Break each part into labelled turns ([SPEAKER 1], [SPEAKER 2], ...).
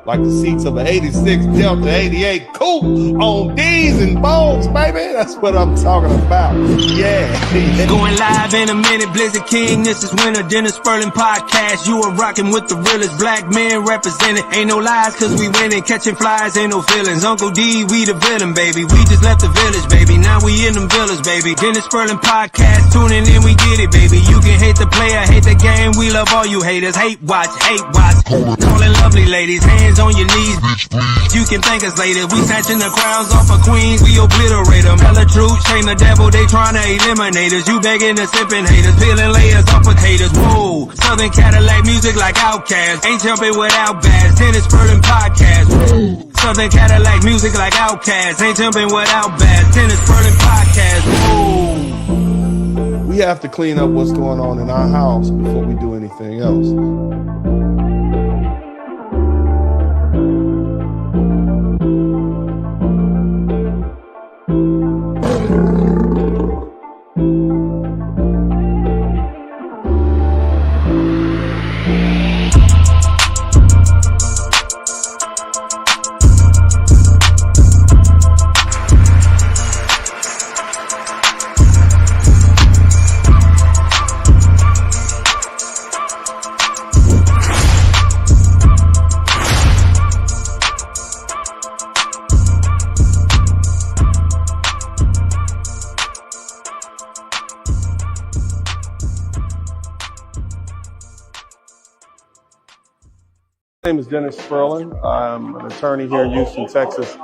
[SPEAKER 1] like the seats of an 86 Delta 88 coupe on D's and bones, baby. That's what I'm talking about. Yeah.
[SPEAKER 2] Going live in a minute, Blizzard King. This is Winter Dinner Spurling Podcast. You are rocking with the realest black men represented. Ain't no lies, cause we winning. Catching flies, ain't no feelings. Uncle D, we the villain, baby. We just left the village, baby. Now we in them villas, baby. Dinner Spurling Podcast. Tuning in, we get it, baby. You can hate the player, hate the game. We love all you haters. Hate watch, hate watch. Calling lovely ladies. Hands on your knees, you can thank us later. We snatching the crowns off of queens, we obliterate them. Tell the truth, shame the devil, they trying to eliminate us. You begging the sipping haters, peeling layers off of haters. Whoa, Southern Cadillac music like Outkast. Ain't jumping without bass, Dennis Spurling Podcast. Whoa, Southern Cadillac music like Outkast. Ain't jumping without bass, Dennis Spurling Podcast. Whoa.
[SPEAKER 1] We have to clean up what's going on in our house before we do anything else. My name is Dennis Spurling. I'm an attorney here in Houston, Texas.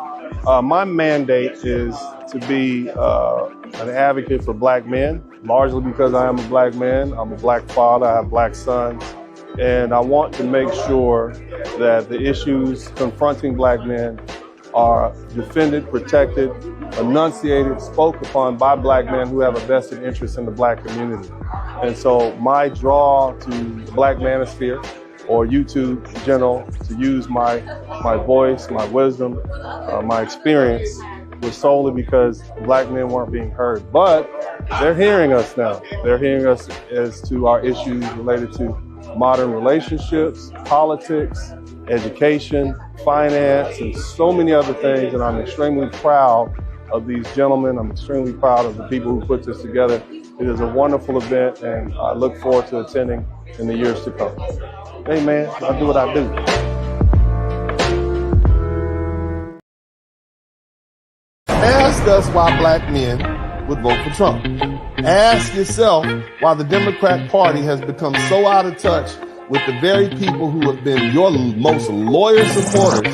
[SPEAKER 1] My mandate is to be an advocate for black men, largely because I am a black man. I'm a black father. I have black sons. And I want to make sure that the issues confronting black men are defended, protected, enunciated, spoke upon by black men who have a vested interest in the black community. And so my draw to the Black Manosphere, or YouTube in general, to use my voice, my wisdom, my experience, was solely because black men weren't being heard. But they're hearing us now. They're hearing us as to our issues related to modern relationships, politics, education, finance, and so many other things. And I'm extremely proud of these gentlemen. I'm extremely proud of the people who put this together. It is a wonderful event, and I look forward to attending in the years to come. Hey man, I do what I do. Ask us why black men would vote for Trump. Ask yourself why the Democrat Party has become so out of touch with the very people who have been your most loyal supporters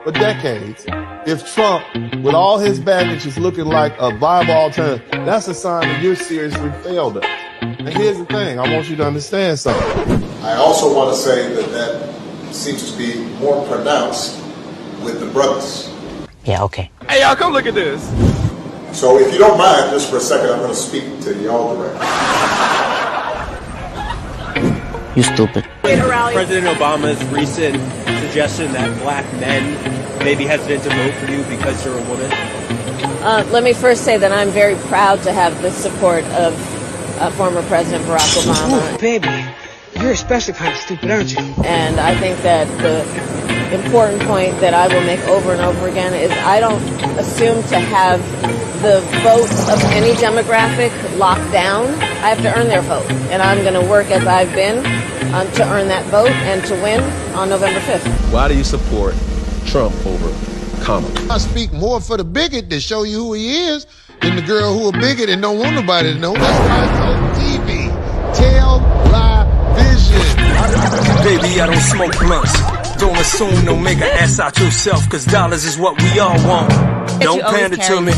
[SPEAKER 1] for decades. If Trump, with all his baggage, is looking like a viable alternative, that's a sign that you're seriously failed us. And here's the thing, I want you to understand something.
[SPEAKER 3] I also want to say that seems to be more pronounced with the brothers.
[SPEAKER 4] Yeah, okay.
[SPEAKER 5] Hey, y'all, come look at this.
[SPEAKER 3] So if you don't mind, just for a second, I'm going to speak to y'all directly.
[SPEAKER 4] You stupid.
[SPEAKER 5] President Obama's recent suggestion that black men may be hesitant to vote for you because you're a woman.
[SPEAKER 6] Let me first say that I'm very proud to have the support of former President Barack Obama.
[SPEAKER 7] Ooh, baby, you're especially kind of stupid, aren't you?
[SPEAKER 6] And I think that the important point that I will make over and over again is I don't assume to have the vote of any demographic locked down. I have to earn their vote. And I'm going to work as I've been to earn that vote and to win on November 5th.
[SPEAKER 8] Why do you support Trump over Kamala?
[SPEAKER 9] I speak more for the bigot to show you who he is than the girl who a bigot and don't want nobody to know. That's why it's on TV. Tell, lie, vision.
[SPEAKER 2] Baby, I don't smoke blunts. Don't assume, don't make an ass out yourself, cause dollars is what we all want. Don't pander to me,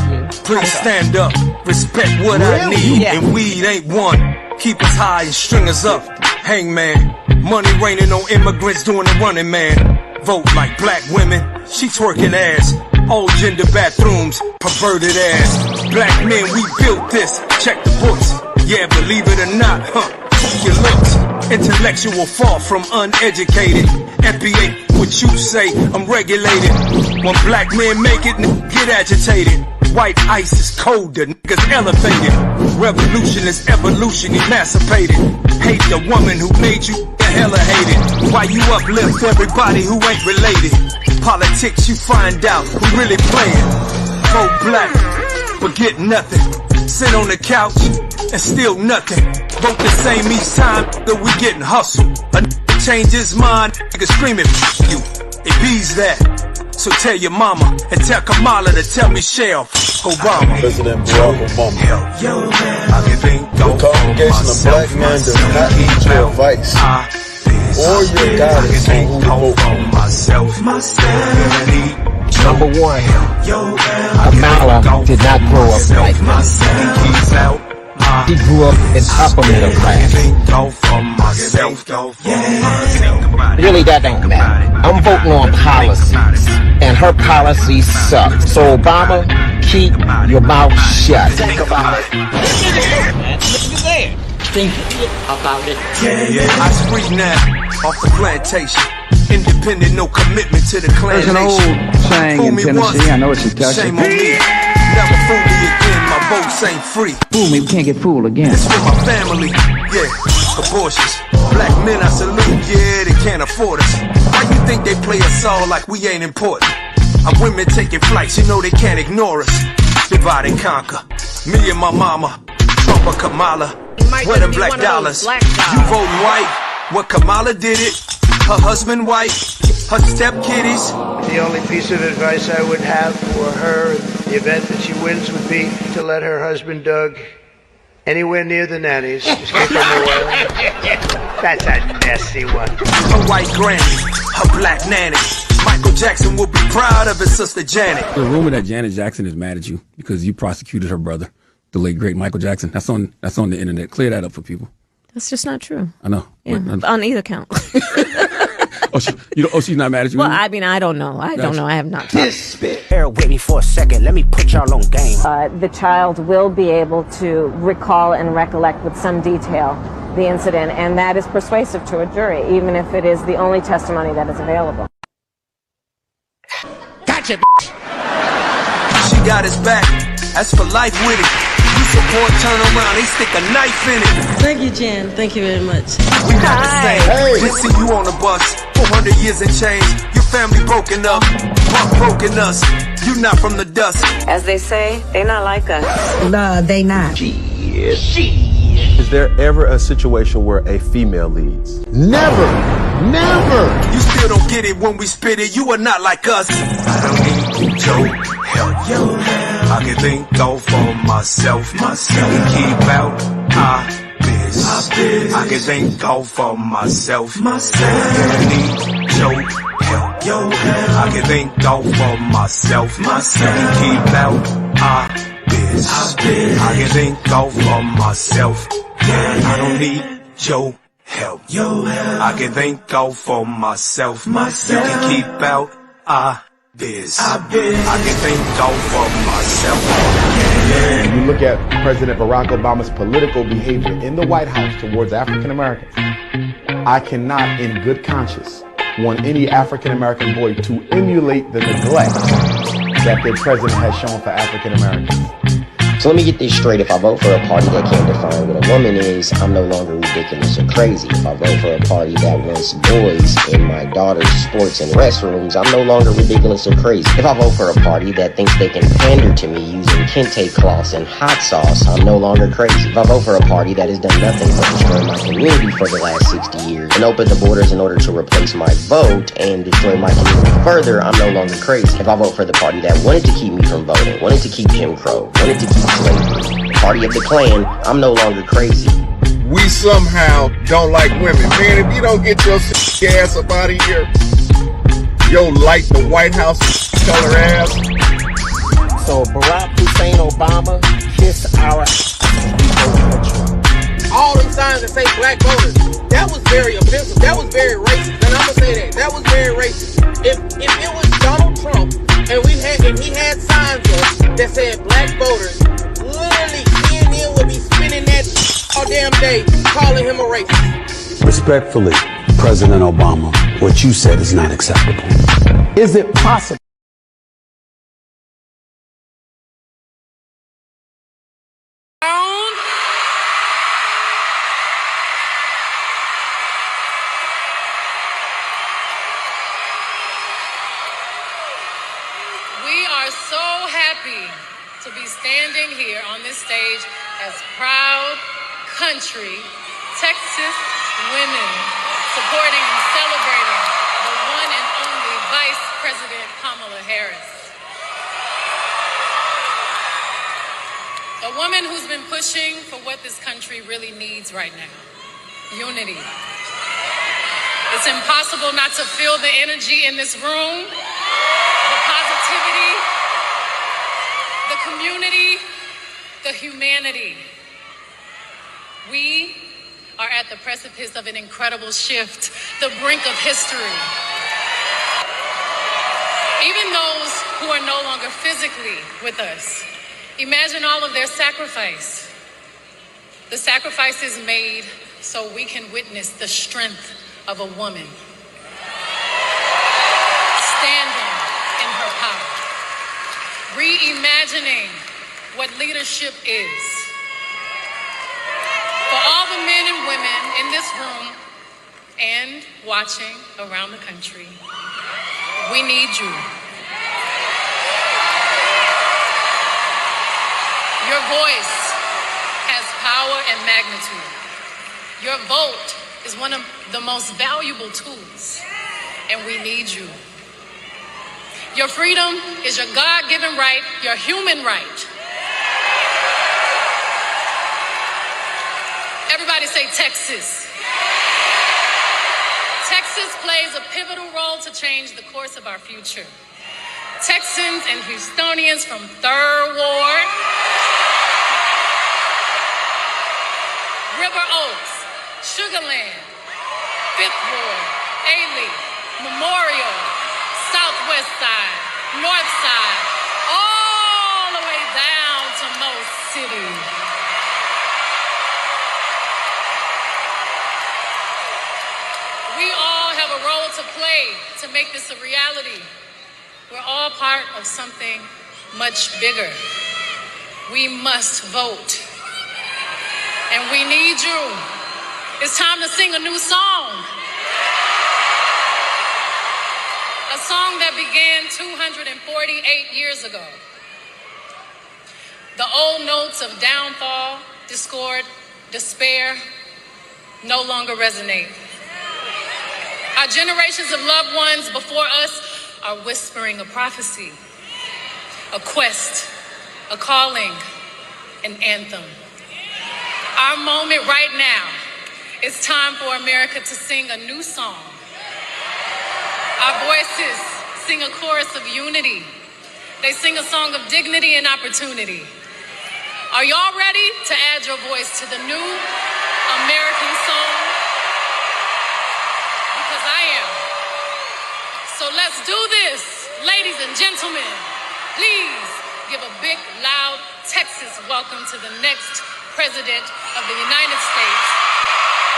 [SPEAKER 2] please stand up. Respect what I need, and weed ain't one. Keep us high and string us up. Hangman, money raining on immigrants doing the running man. Vote like black women, she twerking ass. All gender bathrooms, perverted ass. Black men, we built this, check the books. Yeah, believe it or not, check your looks. Intellectual far from uneducated. FBA, what you say, I'm regulated. When black men make it, get agitated. White ice is colder, niggas elevated. Revolution is evolution, emancipated. Hate the woman who made you hella hated. Why you uplift everybody who ain't related? Politics, you find out who really playing. Vote black, but get nothing. Sit on the couch and still nothing. Vote the same each time that we getting hustled. A nigga change his mind, nigga screaming you. It bees that. So tell your mama and tell Kamala to tell Michelle Obama.
[SPEAKER 10] President Barack Obama.
[SPEAKER 2] The
[SPEAKER 10] congregation of black men does not need your advice or your guidance on who to vote for.
[SPEAKER 4] Number one, Kamala did not grow up like that. She grew up in upper middle class. Really, that don't matter. I'm voting on policies, and her policies suck. So Obama, keep your mouth shut.
[SPEAKER 2] Think about it.
[SPEAKER 4] Think about it.
[SPEAKER 2] I spree now off the plantation. Independent, no commitment to the clan.
[SPEAKER 11] There's an old saying in Tennessee, I know it's Kentucky.
[SPEAKER 2] Shame on me. Never fool me again, my votes ain't free.
[SPEAKER 11] Fool me, we can't get fooled again.
[SPEAKER 2] It's for my family, yeah. Abortions, black men I salute, yeah, they can't afford us. Why you think they play us all like we ain't important? Our women taking flights, you know they can't ignore us. Divide and conquer, me and my mama, Trump or Kamala. Where them black dollars? You voting white, what Kamala did it. Her husband white, her step kiddies.
[SPEAKER 12] The only piece of advice I would have for her in the event that she wins would be to let her husband Doug anywhere near the nannies. Just keep him away. That's a messy one.
[SPEAKER 2] Her white granny, her black nanny. Michael Jackson will be proud of his sister Janet.
[SPEAKER 13] The rumor that Janet Jackson is mad at you because you prosecuted her brother, the late great Michael Jackson. That's on the internet. Clear that up for people.
[SPEAKER 6] That's just not true.
[SPEAKER 13] I know.
[SPEAKER 6] Yeah, on either count.
[SPEAKER 13] She's not mad at you?
[SPEAKER 6] Well, I mean, I don't know. I don't know. I have not talked.
[SPEAKER 4] Bear with me for a second. Let me put y'all on game.
[SPEAKER 6] The child will be able to recall and recollect with some detail the incident, and that is persuasive to a jury, even if it is the only testimony that is available.
[SPEAKER 4] Gotcha,
[SPEAKER 2] She got his back. That's for life with it. You support, turn around, they stick a knife in it.
[SPEAKER 14] Thank you, Jan. Thank you very much.
[SPEAKER 2] We not the same. Just see you on the bus. 400 years and change. Your family broken up. Punk broken us. You not from the dust.
[SPEAKER 14] As they say, they not like us.
[SPEAKER 7] Nah, they not.
[SPEAKER 8] Is there ever a situation where a female leads?
[SPEAKER 9] Never.
[SPEAKER 2] You still don't get it when we spit it. You are not like us. I don't need your help. I can think out for myself. And keep out our biz. I can think out for myself. I need your help. I can think out for myself. And keep out our biz. I can think out for myself. I don't need your help. I can think out for myself. And keep out our biz. I can think out for myself.
[SPEAKER 15] When you look at President Barack Obama's political behavior in the White House towards African Americans, I cannot in good conscience want any African American boy to emulate the neglect that their president has shown for African Americans.
[SPEAKER 4] So let me get this straight. If I vote for a party that can't define what a woman is, I'm no longer ridiculous or crazy. If I vote for a party that wants boys in my daughter's sports and restrooms, I'm no longer ridiculous or crazy. If I vote for a party that thinks they can pander to me using kente cloths and hot sauce, I'm no longer crazy. If I vote for a party that has done nothing but destroy my community for the last 60 years and open the borders in order to replace my vote and destroy my community further, I'm no longer crazy. If I vote for the party that wanted to keep me from voting, wanted to keep Jim Crow, wanted to keep slavery, the party of the Klan, I'm no longer crazy.
[SPEAKER 10] We somehow don't like women. Man, if you don't get your ass up out of here, yo, light the White House color ass.
[SPEAKER 4] So Barack Hussein Obama, kiss our
[SPEAKER 16] all them signs that say black voters, that was very offensive. That was very racist. And I'm gonna say that. That was very racist. If it was Donald Trump and he had signs up that said black voters, literally CNN would be spinning that all damn day calling him a racist.
[SPEAKER 17] Respectfully, President Obama, what you said is not acceptable.
[SPEAKER 4] Is it possible?
[SPEAKER 18] happy to be standing here on this stage as proud country Texas women supporting and celebrating the one and only Vice President Kamala Harris. A woman who's been pushing for what this country really needs right now: unity. It's impossible not to feel the energy in this room, the positivity, the community, the humanity. We are at the precipice of an incredible shift, the brink of history. Even those who are no longer physically with us, imagine all of their sacrifice. The sacrifices made so we can witness the strength of a woman standing in her power, reimagining what leadership is. For all the men and women in this room and watching around the country, we need you. Your voice has power and magnitude. Your vote is one of the most valuable tools, and we need you. Your freedom is your God-given right, your human right. Everybody say Texas. Texas plays a pivotal role to change the course of our future. Texans and Houstonians from 3rd Ward, River Oaks, Sugarland, 5th Ward, Ailey, Memorial, Southwest Side, North Side, all the way down to Most City. We all have a role to play to make this a reality. We're all part of something much bigger. We must vote. And we need you. It's time to sing a new song. A song that began 248 years ago. The old notes of downfall, discord, despair no longer resonate. Our generations of loved ones before us are whispering a prophecy, a quest, a calling, an anthem. Our moment right now, it's time for America to sing a new song. Our voices sing a chorus of unity. They sing a song of dignity and opportunity. Are y'all ready to add your voice to the new American song? Because I am. So let's do this, ladies and gentlemen. Please give a big, loud Texas welcome to the next President of the United States,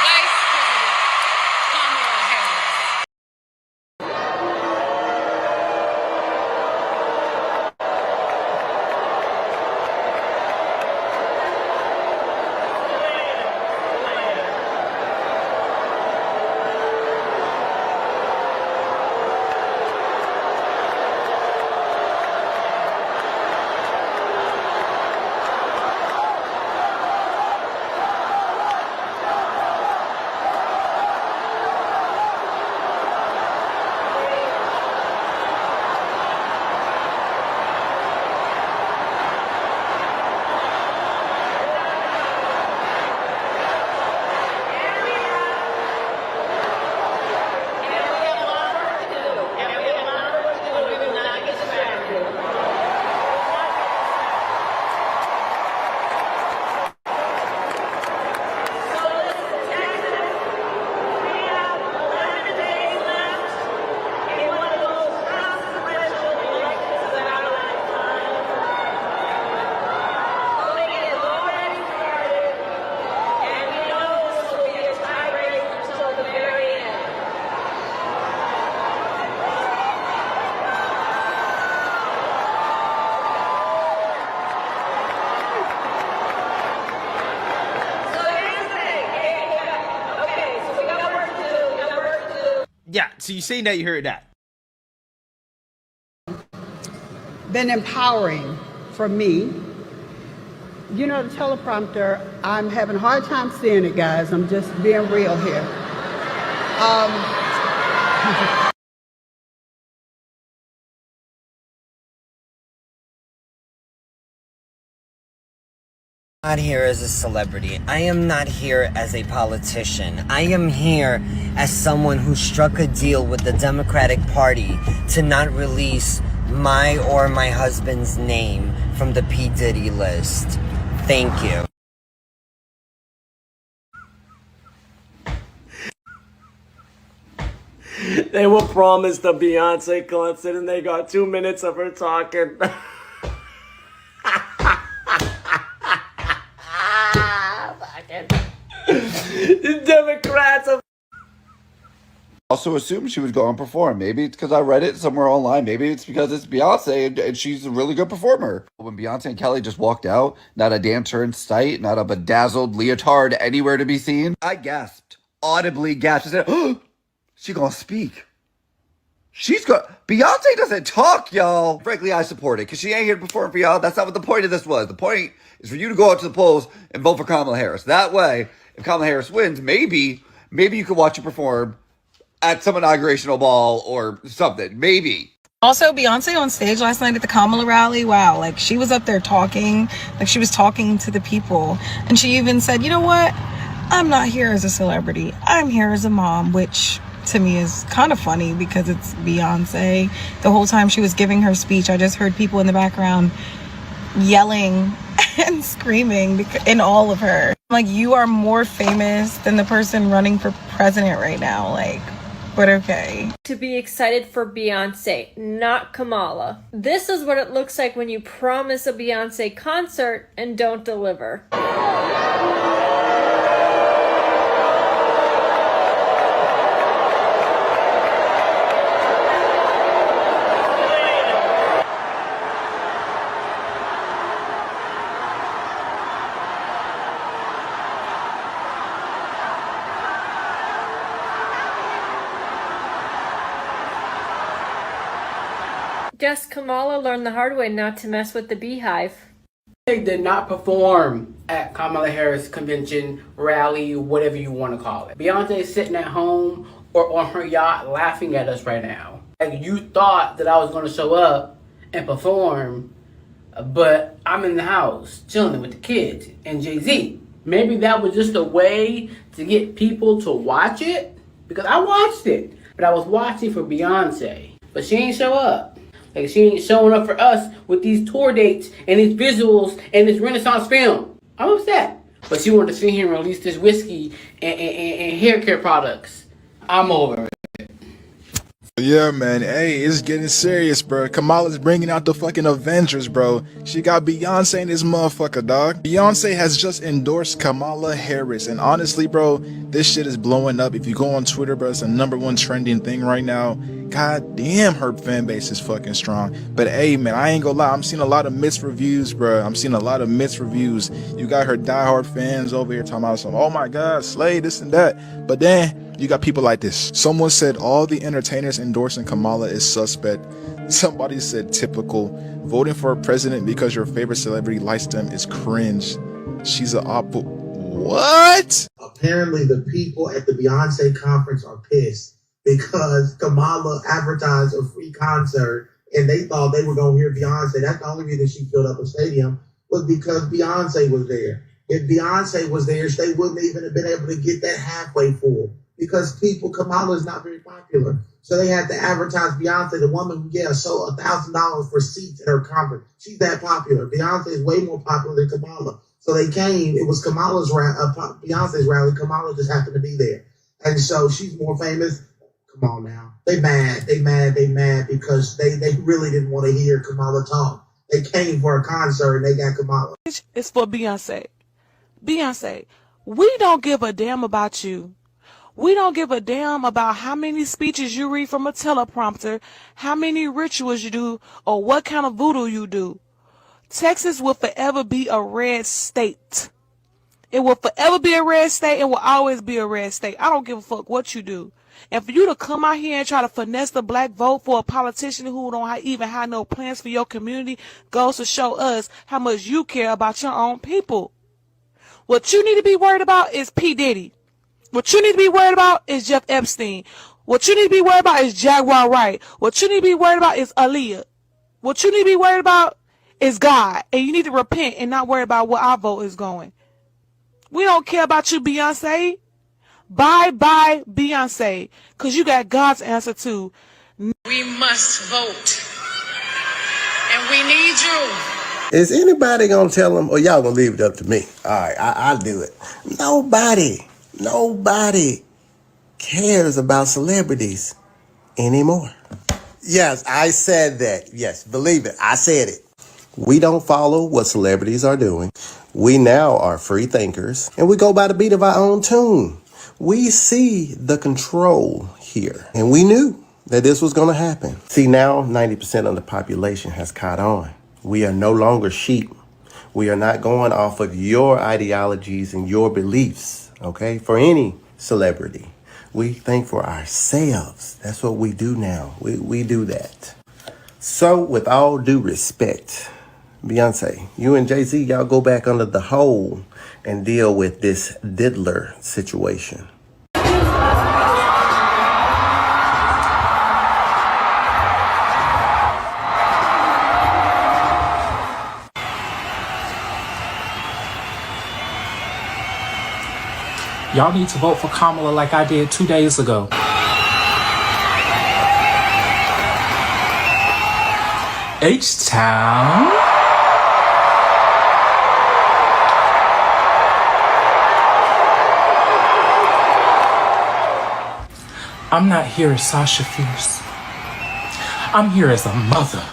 [SPEAKER 18] Vice President Kamala Harris.
[SPEAKER 19] Yeah, so you seen that, you heard that.
[SPEAKER 20] Been empowering for me. You know, the teleprompter, I'm having a hard time seeing it, guys. I'm just being real here.
[SPEAKER 21] I'm not here as a celebrity. I am not here as a politician. I am here as someone who struck a deal with the Democratic Party to not release my or my husband's name from the P. Diddy list. Thank you.
[SPEAKER 19] They were promised a Beyonce concert and they got 2 minutes of her talking. The Democrats are
[SPEAKER 22] also assumed she would go and perform. Maybe it's because I read it somewhere online. Maybe it's because it's Beyonce and she's a really good performer. When Beyonce and Kelly just walked out, not a dancer in sight, not a bedazzled leotard anywhere to be seen, I gasped, audibly gasped. I said, oh, she gonna speak. Beyonce doesn't talk, y'all. Frankly, I support it because she ain't here to perform for y'all. That's not what the point of this was. The point is for you to go out to the polls and vote for Kamala Harris. That way, if Kamala Harris wins, maybe you could watch her perform at some inaugurational ball or something. Maybe.
[SPEAKER 23] Also, Beyonce on stage last night at the Kamala rally, wow, like she was up there talking, like she was talking to the people. And she even said, you know what? I'm not here as a celebrity. I'm here as a mom, which to me is kind of funny because it's Beyonce. The whole time she was giving her speech, I just heard people in the background yelling and screaming in all of her. Like, you are more famous than the person running for president right now, like, but okay.
[SPEAKER 24] To be excited for Beyonce, not Kamala. This is what it looks like when you promise a Beyonce concert and don't deliver. Guess Kamala learned the hard way not to mess with the beehive.
[SPEAKER 7] They did not perform at Kamala Harris convention, rally, whatever you want to call it. Beyonce is sitting at home or on her yacht laughing at us right now. Like, you thought that I was going to show up and perform, but I'm in the house chilling with the kids and Jay-Z. Maybe that was just a way to get people to watch it, because I watched it, but I was watching for Beyonce, but she ain't show up. Like, she ain't showing up for us with these tour dates and these visuals and this Renaissance film. I'm upset. But she wanted to sit here and release this whiskey and hair care products. I'm over it.
[SPEAKER 25] Yeah, man. Hey, it's getting serious, bro. Kamala's bringing out the fucking Avengers, bro. She got Beyonce in this motherfucker, dog. Beyonce has just endorsed Kamala Harris. And honestly, bro, this shit is blowing up. If you go on Twitter, bro, it's the #1 trending thing right now. God damn, her fan base is fucking strong. But hey, man, I ain't gonna lie. I'm seeing a lot of mixed reviews, bro. I'm seeing a lot of mixed reviews. You got her diehard fans over here talking about some, oh my God, Slay, this and that. But then you got people like this. Someone said all the entertainers endorsing Kamala is suspect. Somebody said typical. Voting for a president because your favorite celebrity likes them is cringe. She's a what?
[SPEAKER 26] Apparently the people at the Beyonce conference are pissed because Kamala advertised a free concert and they thought they were going to hear Beyonce. That's the only reason she filled up a stadium, was because Beyonce was there. If Beyonce was there, they wouldn't even have been able to get that halfway full. Because Kamala is not very popular. So they had to advertise Beyonce, the woman who, sold $1,000 for seats at her conference. She's that popular. Beyonce is way more popular than Kamala. So they came, it was Beyonce's rally. Kamala just happened to be there. And so she's more famous. Come on now. They mad because they really didn't want to hear Kamala talk. They came for a concert and they got Kamala.
[SPEAKER 27] It's for Beyonce. Beyonce, we don't give a damn about you. We don't give a damn about how many speeches you read from a teleprompter, how many rituals you do, or what kind of voodoo you do. Texas will forever be a red state. It will forever be a red state and will always be a red state. I don't give a fuck what you do. And for you to come out here and try to finesse the black vote for a politician who don't even have no plans for your community goes to show us how much you care about your own people. What you need to be worried about is P. Diddy. What you need to be worried about is Jeff Epstein. What you need to be worried about is Jaguar Wright. What you need to be worried about is Aaliyah. What you need to be worried about is God. And you need to repent and not worry about where our vote is going. We don't care about you, Beyonce. Bye, Beyonce. Because you got God's answer too.
[SPEAKER 18] We must vote. And we need you.
[SPEAKER 1] Is anybody gonna tell them, or y'all gonna leave it up to me? All right, I'll do it. Nobody cares about celebrities anymore. Yes, I said that. Yes, believe it. I said it. We don't follow what celebrities are doing. We now are free thinkers, and we go by the beat of our own tune. We see the control here, and we knew that this was going to happen. See, now 90% of the population has caught on. We are no longer sheep. We are not going off of your ideologies and your beliefs, okay, for any celebrity. We think for ourselves. That's what we do now. We do that. So, with all due respect, Beyonce, you and Jay-Z, y'all go back under the hole and deal with this diddler situation.
[SPEAKER 3] Y'all need to vote for Kamala like I did 2 days ago. H-Town. I'm not here as Sasha Fierce. I'm here as a mother.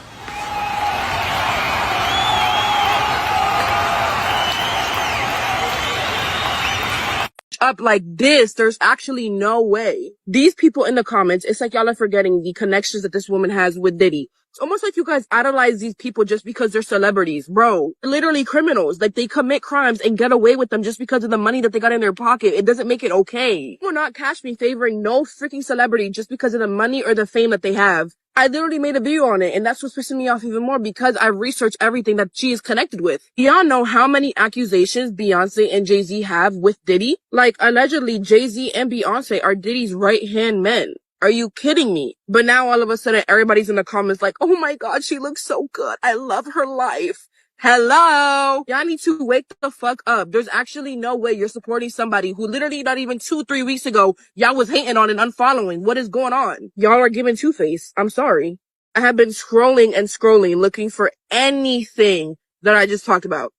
[SPEAKER 5] Up like this, there's actually no way. These people in the comments, it's like y'all are forgetting the connections that this woman has with Diddy. It's almost like you guys idolize these people just because they're celebrities. Bro, they're literally criminals. Like, they commit crimes and get away with them just because of the money that they got in their pocket. It doesn't make it okay. You will not catch me favoring no freaking celebrity just because of the money or the fame that they have. I literally made a video on it, and that's what's pissing me off even more because I researched everything that she is connected with. Y'all know how many accusations Beyonce and Jay-Z have with Diddy? Like, allegedly, Jay-Z and Beyonce are Diddy's right-hand men. Are you kidding me? But now all of a sudden, everybody's in the comments like, oh my God, she looks so good. I love her life. Hello? Y'all need to wake the fuck up. There's actually no way you're supporting somebody who literally not even 2-3 weeks ago, y'all was hating on and unfollowing. What is going on? Y'all are giving two-face. I'm sorry. I have been scrolling and scrolling looking for anything that I just talked about.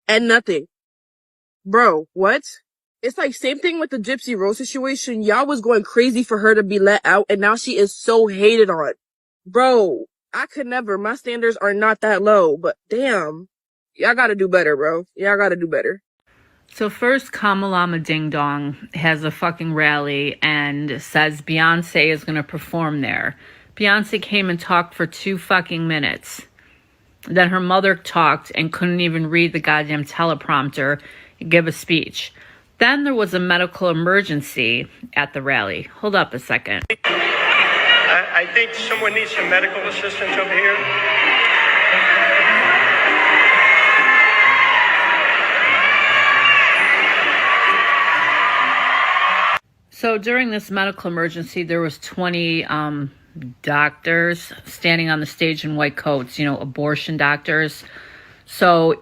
[SPEAKER 5] And nothing. Bro, what? It's like same thing with the Gypsy Rose situation. Y'all was going crazy for her to be let out, and now she is so hated on. Bro, I could never. My standards are not that low, but damn. Y'all gotta do better, bro. Y'all gotta do better.
[SPEAKER 6] So first, Kamala Ding Dong has a fucking rally and says Beyonce is gonna perform there. Beyonce came and talked for 2 fucking minutes. Then her mother talked and couldn't even read the goddamn teleprompter and give a speech. Then there was a medical emergency at the rally. Hold up a second.
[SPEAKER 11] I think someone needs some medical assistance over here.
[SPEAKER 6] So during this medical emergency, there was 20 doctors standing on the stage in white coats, you know, abortion doctors. So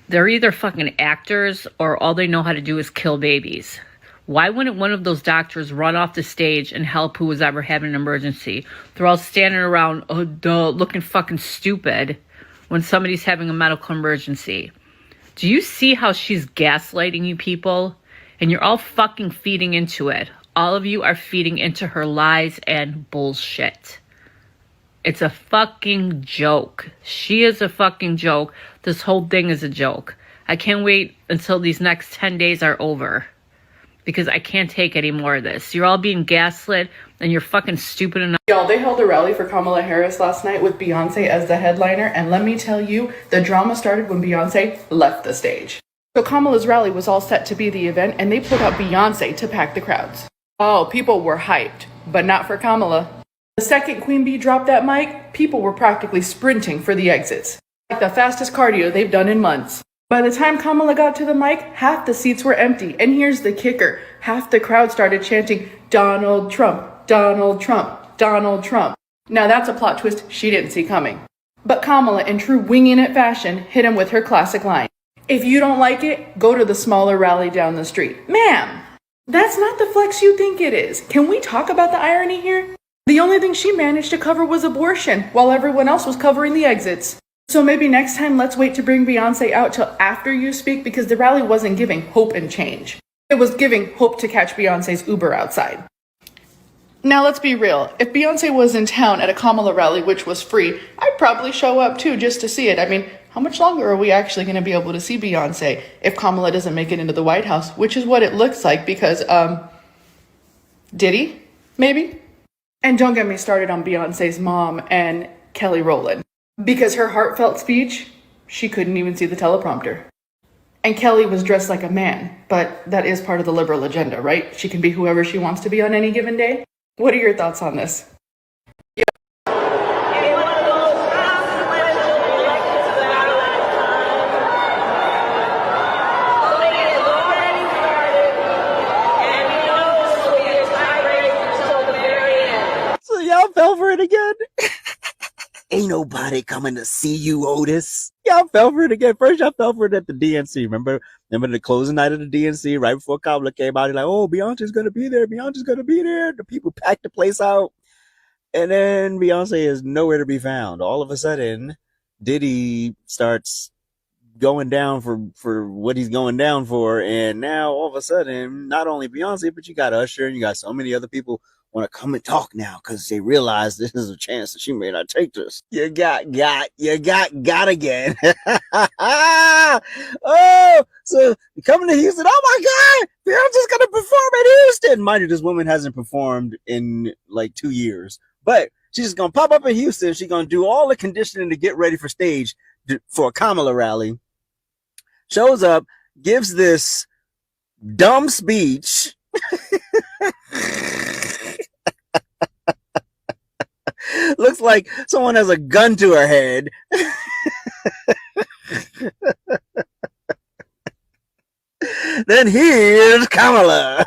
[SPEAKER 6] they're either fucking actors or all they know how to do is kill babies. Why wouldn't one of those doctors run off the stage and help who was ever having an emergency? They're all standing around, looking fucking stupid when somebody's having a medical emergency. Do you see how she's gaslighting you people? And you're all fucking feeding into it. All of you are feeding into her lies and bullshit. It's a fucking joke. She is a fucking joke. This whole thing is a joke. I can't wait until these next 10 days are over. Because I can't take any more of this. You're all being gaslit and you're fucking stupid enough.
[SPEAKER 12] Y'all, they held a rally for Kamala Harris last night with Beyonce as the headliner. And let me tell you, the drama started when Beyonce left the stage. So Kamala's rally was all set to be the event and they pulled out Beyonce to pack the crowds. Oh, people were hyped, but not for Kamala. The second Queen Bee dropped that mic, people were practically sprinting for the exits. Like the fastest cardio they've done in months. By the time Kamala got to the mic, half the seats were empty. And here's the kicker. Half the crowd started chanting, Donald Trump, Donald Trump, Donald Trump. Now that's a plot twist she didn't see coming. But Kamala, in true winging it fashion, hit him with her classic line. If you don't like it, go to the smaller rally down the street. Ma'am, that's not the flex you think it is. Can we talk about the irony here? The only thing she managed to cover was abortion, while everyone else was covering the exits. So maybe next time let's wait to bring Beyonce out till after you speak, because the rally wasn't giving hope and change. It was giving hope to catch Beyonce's Uber outside. Now let's be real. If Beyonce was in town at a Kamala rally, which was free, I'd probably show up too just to see it. I mean, how much longer are we actually going to be able to see Beyonce if Kamala doesn't make it into the White House, which is what it looks like because, Diddy? Maybe? And don't get me started on Beyonce's mom and Kelly Rowland. Because her heartfelt speech, she couldn't even see the teleprompter. And Kelly was dressed like a man, but that is part of the liberal agenda, right? She can be whoever she wants to be on any given day. What are your thoughts on this?
[SPEAKER 2] So y'all fell for it again? Ain't nobody coming to see you, Otis. Y'all fell for it again. First, y'all fell for it at the DNC. Remember the closing night of the DNC, right before Kamala came out? You're like, oh, Beyonce's going to be there. Beyonce's going to be there. The people packed the place out. And then Beyonce is nowhere to be found. All of a sudden, Diddy starts going down for what he's going down for. And now, all of a sudden, not only Beyonce, but you got Usher and you got so many other people want to come and talk now because they realize this is a chance that she may not take this. You got again. Oh, so coming to Houston. Oh my God, Beyonce's gonna perform at Houston. Mind you, this woman hasn't performed in like 2 years, but she's just gonna pop up in Houston. She's gonna do all the conditioning to get ready for stage for a Kamala rally. Shows up, gives this dumb speech. Looks like someone has a gun to her head. Then here's Kamala.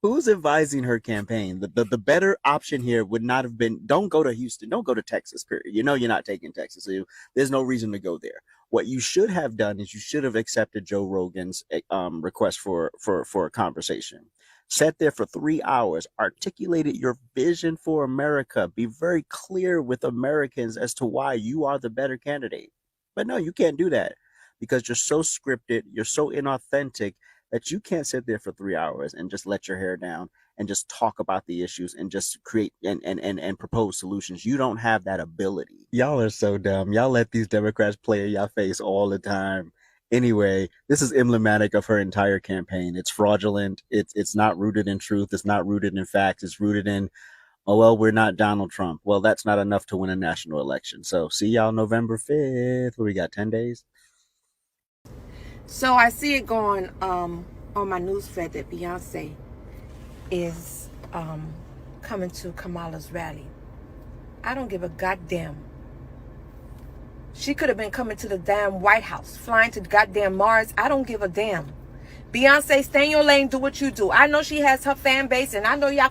[SPEAKER 2] Who's advising her campaign? The better option here would not have been, don't go to Houston, don't go to Texas, period. You know you're not taking Texas, so there's no reason to go there. What you should have done is you should have accepted Joe Rogan's request for a conversation. Sat there for 3 hours, articulated your vision for America. Be very clear with Americans as to why you are the better candidate. But no, you can't do that because you're so scripted, you're so inauthentic that you can't sit there for 3 hours and just let your hair down and just talk about the issues and just create and propose solutions. You don't have that ability. Y'all are so dumb. Y'all let these Democrats play in your face all the time. Anyway, this is emblematic of her entire campaign. It's fraudulent. It's not rooted in truth. It's not rooted in facts. It's rooted in, oh, well, we're not Donald Trump. Well, that's not enough to win a national election. So see y'all November 5th. What we got, 10 days?
[SPEAKER 8] So I see it going on my news feed that Beyonce is coming to Kamala's rally. I don't give a goddamn. She could have been coming to the damn White House, flying to goddamn Mars. I don't give a damn. Beyonce, stay in your lane, do what you do. I know she has her fan base, and I know y'all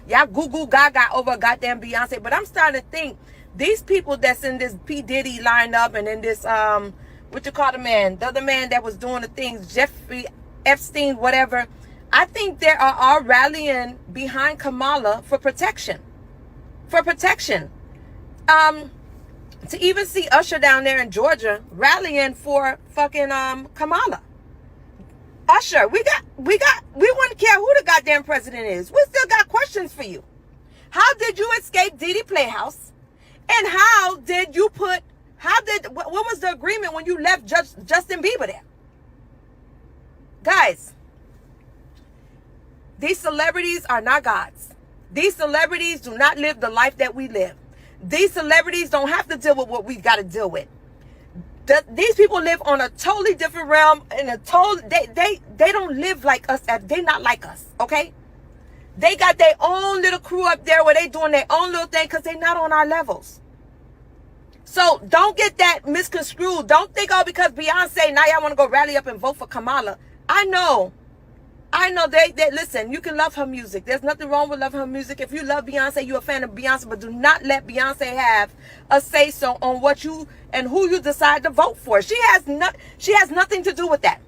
[SPEAKER 8] y'all goo gaga over goddamn Beyonce, but I'm starting to think these people that's in this P. Diddy lineup and in this, what you call the other man that was doing the things, Jeffrey Epstein, whatever, I think they are all rallying behind Kamala for protection. For protection. To even see Usher down there in Georgia rallying for fucking Kamala. Usher, we wouldn't care who the goddamn president is. We still got questions for you. How did you escape Diddy Playhouse? And what was the agreement when you left Justin Bieber there? Guys, these celebrities are not gods. These celebrities do not live the life that we live. These celebrities don't have to deal with what we've got to deal with. These people live on a totally different realm, in a total, they don't live like us. They not like us, okay? They got their own little crew up there where they doing their own little thing because they not on our levels. So don't get that misconstrued. Don't think, oh, because Beyonce, now y'all want to go rally up and vote for Kamala. I know they listen, you can love her music. There's nothing wrong with loving her music. If you love Beyonce, you're a fan of Beyonce, but do not let Beyonce have a say-so on what you and who you decide to vote for. She has nothing to do with that.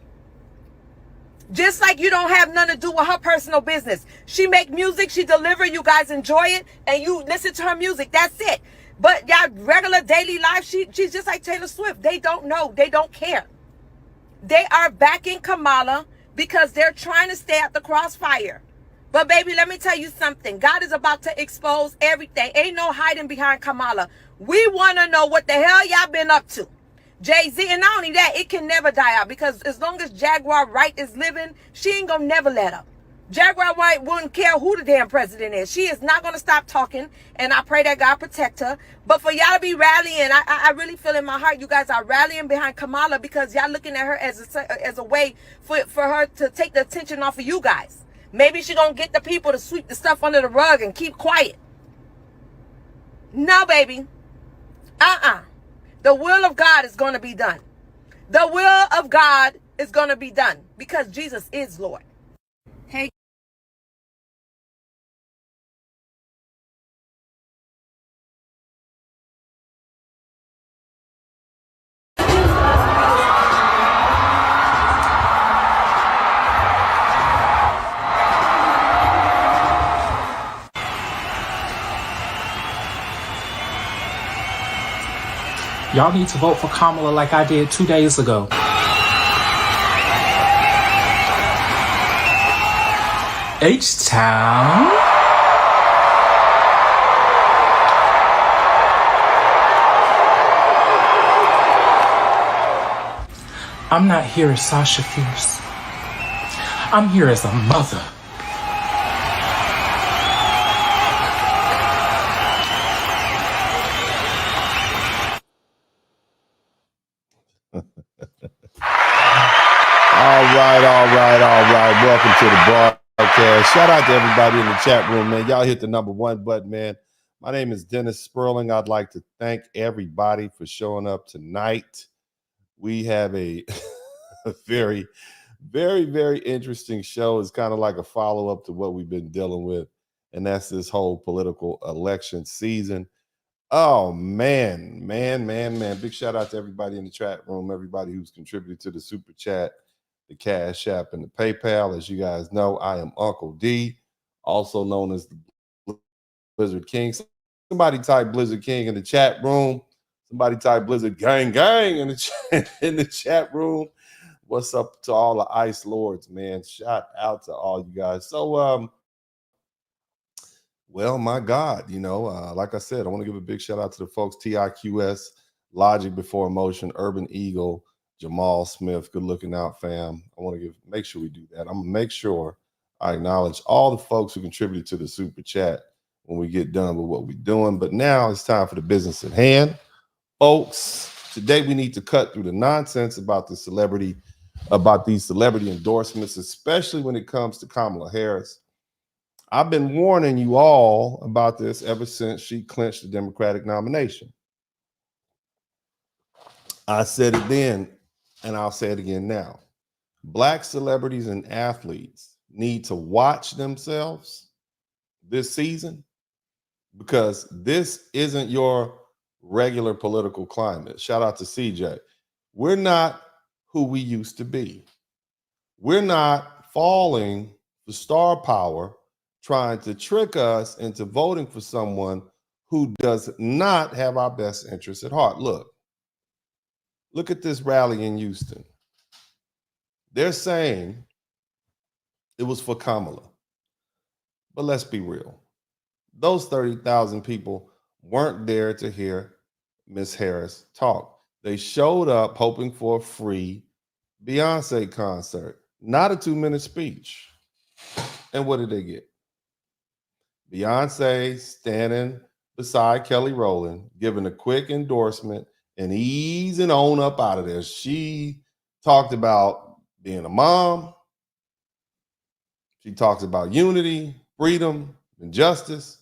[SPEAKER 8] Just like you don't have nothing to do with her personal business. She make music, she deliver, you guys enjoy it, and you listen to her music. That's it. But y'all regular daily life, she's just like Taylor Swift. They don't know. They don't care. They are backing Kamala because they're trying to stay at the crossfire. But baby, let me tell you something. God is about to expose everything. Ain't no hiding behind Kamala. We want to know what the hell y'all been up to. Jay-Z, and not only that, it can never die out because as long as Jaguar Wright is living, she ain't gonna never let up. Jaguar Wright wouldn't care who the damn president is. She is not going to stop talking, and I pray that God protect her. But for y'all to be rallying, I really feel in my heart you guys are rallying behind Kamala because y'all looking at her as a way for her to take the attention off of you guys. Maybe she going to get the people to sweep the stuff under the rug and keep quiet. No, baby. The will of God is going to be done. The will of God is going to be done because Jesus is Lord. Hey.
[SPEAKER 3] Y'all need to vote for Kamala like I did 2 days ago. H-Town. I'm not here as Sasha Fierce. I'm here as a mother.
[SPEAKER 9] All right. Welcome to the broadcast. Shout out to everybody in the chat room, man. Y'all hit the #1 button, man. My name is Dennis Spurling. I'd like to thank everybody for showing up tonight. We have a very, very, very interesting show. It's kind of like a follow-up to what we've been dealing with, and that's this whole political election season. Oh, man. Big shout out to everybody in the chat room, everybody who's contributed to the Super Chat, the Cash App, and the PayPal. As you guys know, I am Uncle D, also known as the Blizzard King. Somebody type Blizzard King in the chat room. Somebody type Blizzard Gang in the chat room. What's up to all the Ice Lords, man? Shout out to all you guys. So, well, my God, like I said, I want to give a big shout out to the folks, TIQS, Logic Before Emotion, Urban Eagle, Jamal Smith. Good looking out, fam. I want to make sure we do that. I'm going to make sure I acknowledge all the folks who contributed to the Super Chat when we get done with what we're doing. But now it's time for the business at hand. Folks, today we need to cut through the nonsense about these celebrity endorsements, especially when it comes to Kamala Harris. I've been warning you all about this ever since she clinched the Democratic nomination. I said it then, and I'll say it again now. Black celebrities and athletes need to watch themselves this season because this isn't your regular political climate. Shout out to CJ. We're not who we used to be. We're not falling for star power, trying to trick us into voting for someone who does not have our best interests at heart. Look at this rally in Houston. They're saying it was for Kamala. But let's be real. Those 30,000 people weren't there to hear Miss Harris talk. They showed up hoping for a free Beyonce concert, not a 2-minute speech. And what did they get? Beyonce standing beside Kelly Rowland, giving a quick endorsement and easing on up out of there. She talked about being a mom. She talks about unity, freedom, and justice.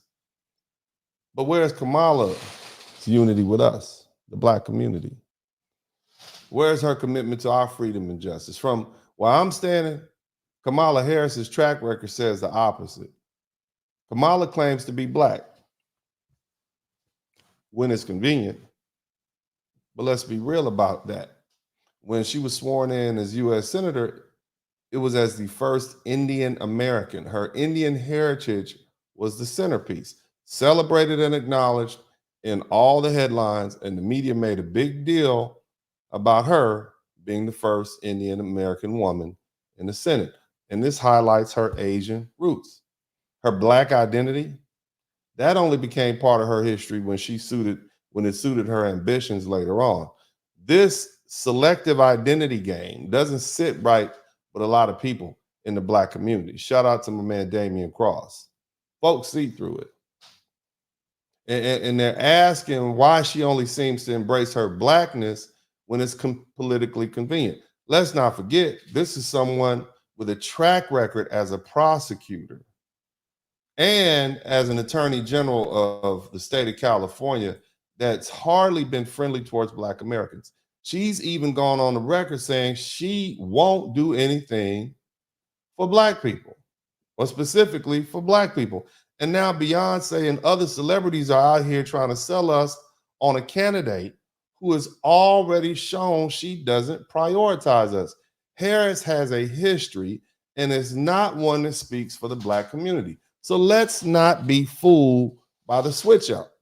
[SPEAKER 9] But where's Kamala's unity with us, the Black community? Where's her commitment to our freedom and justice? From where I'm standing, Kamala Harris's track record says the opposite. Kamala claims to be Black when it's convenient. But let's be real about that. When she was sworn in as U.S. Senator, it was as the first Indian American. Her Indian heritage was the centerpiece, celebrated and acknowledged in all the headlines, and the media made a big deal about her being the first Indian American woman in the Senate. And this highlights her Asian roots. Her Black identity, that only became part of her history when it suited her ambitions later on. This selective identity game doesn't sit right with a lot of people in the Black community. Shout out to my man Damian Cross. Folks see through it. And they're asking why she only seems to embrace her Blackness when it's politically convenient. Let's not forget, this is someone with a track record as a prosecutor and as an attorney general of the state of California that's hardly been friendly towards Black Americans. She's even gone on the record saying she won't do anything for Black people, or specifically for Black people. And now Beyonce and other celebrities are out here trying to sell us on a candidate who has already shown she doesn't prioritize us. Harris has a history and is not one that speaks for the Black community. So let's not be fooled by the switch up.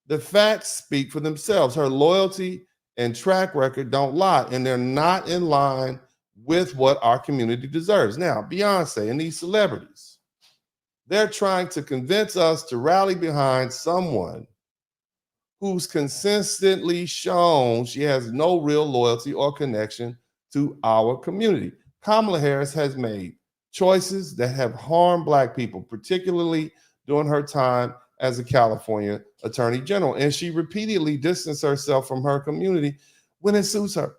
[SPEAKER 9] The facts speak for themselves. Her loyalty and track record don't lie, and they're not in line with what our community deserves. Now, Beyonce and these celebrities, they're trying to convince us to rally behind someone who's consistently shown she has no real loyalty or connection to our community. Kamala Harris has made choices that have harmed Black people, particularly during her time as a California Attorney General. And she repeatedly distanced herself from her community when it suits her.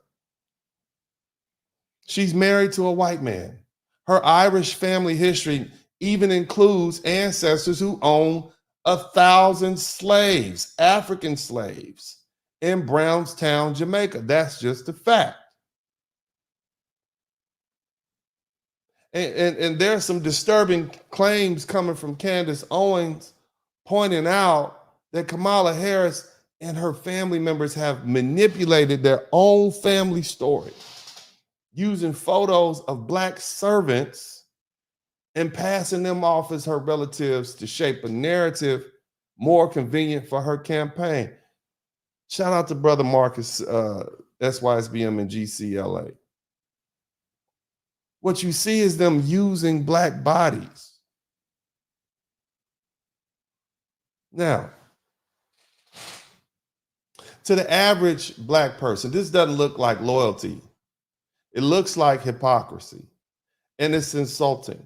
[SPEAKER 9] She's married to a white man. Her Irish family history even includes ancestors who own 1,000 slaves, African slaves, in Brownstown, Jamaica. That's just a fact. And there are some disturbing claims coming from Candace Owens pointing out that Kamala Harris and her family members have manipulated their own family story using photos of Black servants and passing them off as her relatives to shape a narrative more convenient for her campaign. Shout out to Brother Marcus, SYSBM and GCLA. What you see is them using Black bodies. Now, to the average Black person, this doesn't look like loyalty. It looks like hypocrisy, and it's insulting.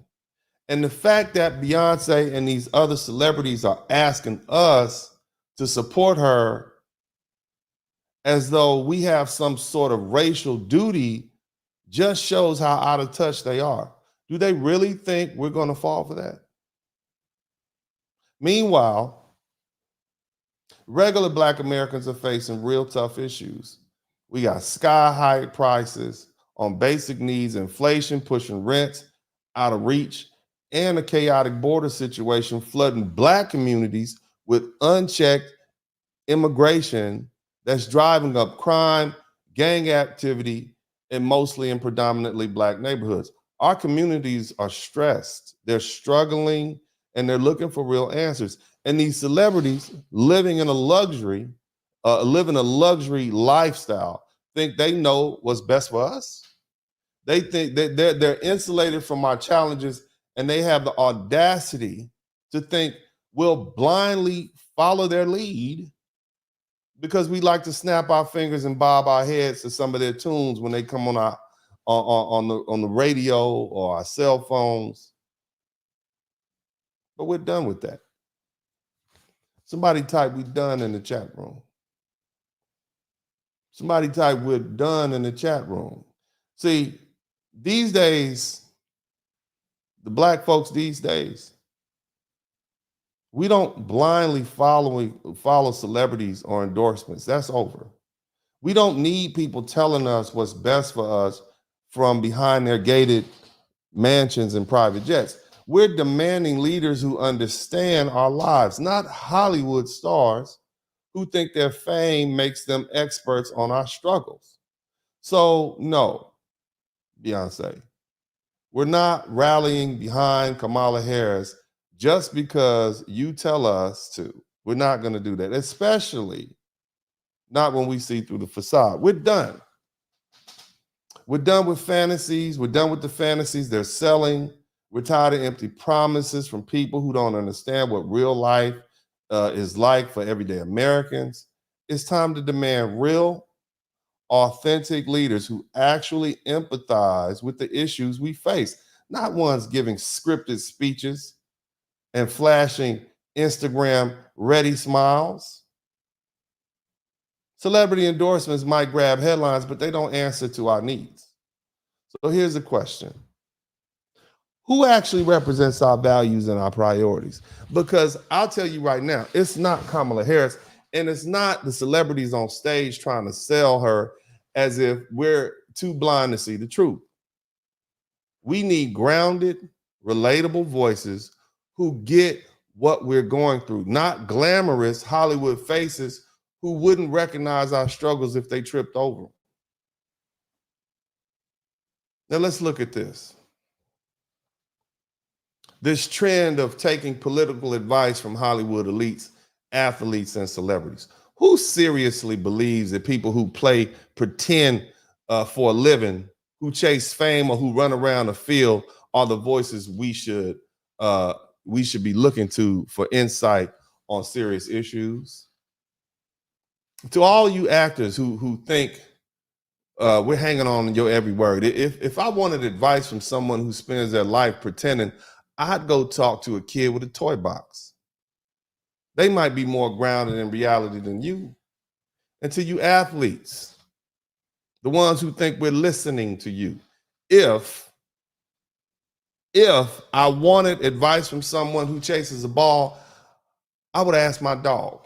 [SPEAKER 9] And the fact that Beyonce and these other celebrities are asking us to support her as though we have some sort of racial duty just shows how out of touch they are. Do they really think we're going to fall for that? Meanwhile, regular Black Americans are facing real tough issues. We got sky-high prices on basic needs, inflation pushing rents out of reach, and a chaotic border situation flooding Black communities with unchecked immigration that's driving up crime, gang activity, and mostly in predominantly Black neighborhoods. Our communities are stressed, they're struggling, and they're looking for real answers. And these celebrities living in a luxury lifestyle think they know what's best for us. They think that they're insulated from our challenges, and they have the audacity to think we'll blindly follow their lead because we like to snap our fingers and bob our heads to some of their tunes when they come on the radio or our cell phones. But we're done with that. Somebody type "we done" in the chat room. Somebody type "we're done" in the chat room. See, these days, the black folks these days, we don't blindly follow celebrities or endorsements. That's over. We don't need people telling us what's best for us from behind their gated mansions and private jets. We're demanding leaders who understand our lives, not Hollywood stars who think their fame makes them experts on our struggles. So, no, Beyonce, we're not rallying behind Kamala Harris just because you tell us to. We're not going to do that, especially not when we see through the facade. We're done. We're done with fantasies. We're done with the fantasies they're selling. We're tired of empty promises from people who don't understand what real life is like for everyday Americans. It's time to demand real, authentic leaders who actually empathize with the issues we face, not ones giving scripted speeches and flashing Instagram ready smiles. Celebrity endorsements might grab headlines, but they don't answer to our needs. So here's the question. Who actually represents our values and our priorities? Because I'll tell you right now, it's not Kamala Harris, and it's not the celebrities on stage trying to sell her as if we're too blind to see the truth. We need grounded, relatable voices who get what we're going through, not glamorous Hollywood faces who wouldn't recognize our struggles if they tripped over them. Now let's look at this. This trend of taking political advice from Hollywood elites, athletes, and celebrities. Who seriously believes that people who pretend for a living, who chase fame, or who run around the field are the voices we should be looking to for insight on serious issues? To all you actors who think we're hanging on your every word, if I wanted advice from someone who spends their life pretending, I'd go talk to a kid with a toy box. They might be more grounded in reality than you. And to you athletes, the ones who think we're listening to you, if I wanted advice from someone who chases a ball, I would ask my dog.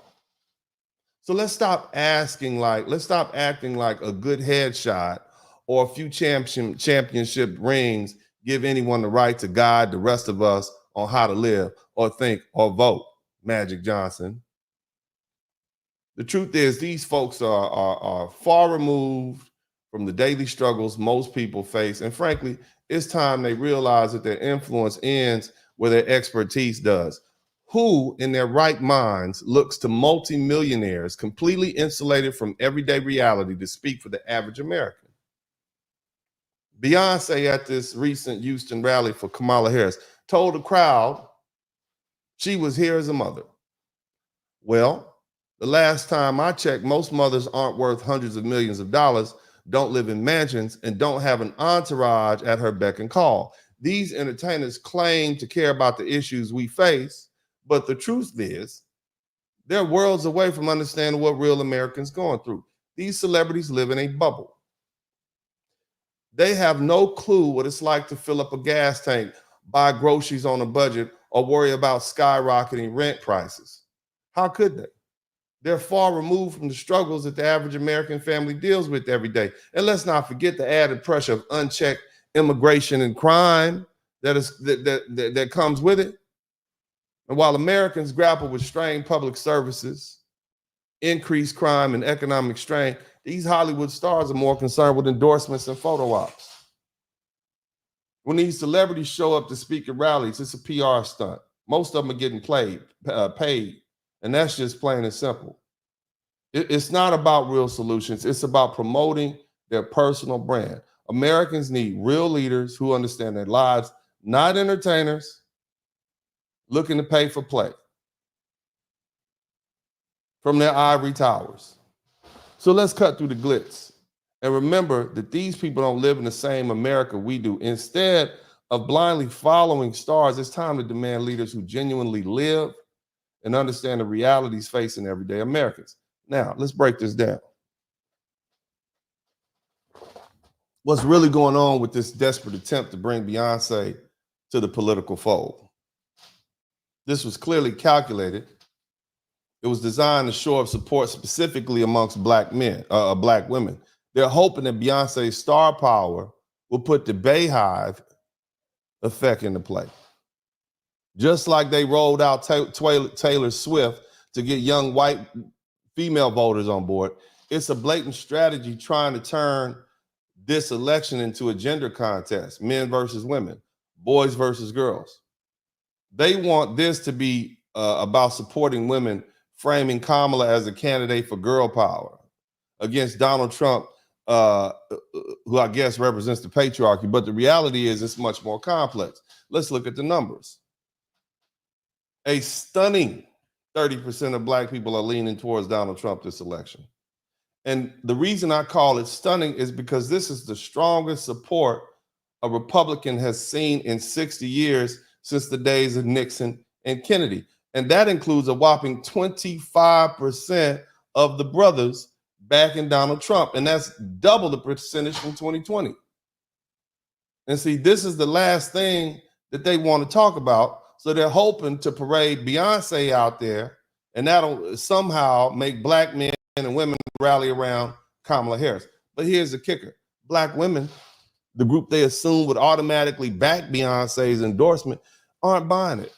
[SPEAKER 9] So let's stop acting like a good headshot or a few championship rings give anyone the right to guide the rest of us on how to live or think or vote. Magic Johnson. The truth is, these folks are far removed from the daily struggles most people face. And frankly, it's time they realize that their influence ends where their expertise does. Who in their right minds looks to multimillionaires completely insulated from everyday reality to speak for the average American? Beyonce at this recent Houston rally for Kamala Harris told the crowd she was here as a mother. Well, the last time I checked, most mothers aren't worth hundreds of millions of dollars, don't live in mansions, and don't have an entourage at her beck and call. These entertainers claim to care about the issues we face, but the truth is, they're worlds away from understanding what real Americans going through. These celebrities live in a bubble. They have no clue what it's like to fill up a gas tank, buy groceries on a budget, or worry about skyrocketing rent prices. How could they? They're far removed from the struggles that the average American family deals with every day. And let's not forget the added pressure of unchecked immigration and crime that comes with it. And while Americans grapple with strained public services, increased crime, and economic strain, these Hollywood stars are more concerned with endorsements and photo ops. When these celebrities show up to speak at rallies, it's a PR stunt. Most of them are getting paid, and that's just plain and simple. It's not about real solutions. It's about promoting their personal brand. Americans need real leaders who understand their lives, not entertainers looking to pay for play from their ivory towers. So let's cut through the glitz and remember that these people don't live in the same America we do. Instead of blindly following stars, it's time to demand leaders who genuinely live and understand the realities facing everyday Americans. Now, let's break this down. what's really going on with this desperate attempt to bring Beyonce to the political fold. This was clearly calculated. It was designed to shore up support specifically amongst black women. They're hoping that Beyonce's star power will put the Bayhive effect into play. Just like they rolled out Taylor Swift to get young white female voters on board, it's a blatant strategy trying to turn this election into a gender contest, men versus women, boys versus girls. They want this to be about supporting women, framing Kamala as a candidate for girl power against Donald Trump, who I guess represents the patriarchy. But the reality is it's much more complex. Let's look at the numbers. A stunning 30% of black people are leaning towards Donald Trump this election. And the reason I call it stunning is because this is the strongest support a Republican has seen in 60 years since the days of Nixon and Kennedy. And that includes a whopping 25% of the brothers backing Donald Trump. And that's double the percentage from 2020. And see, this is the last thing that they want to talk about. So they're hoping to parade Beyonce out there, and that'll somehow make black men and women rally around Kamala Harris. But here's the kicker. Black women, the group they assume would automatically back Beyonce's endorsement, aren't buying it.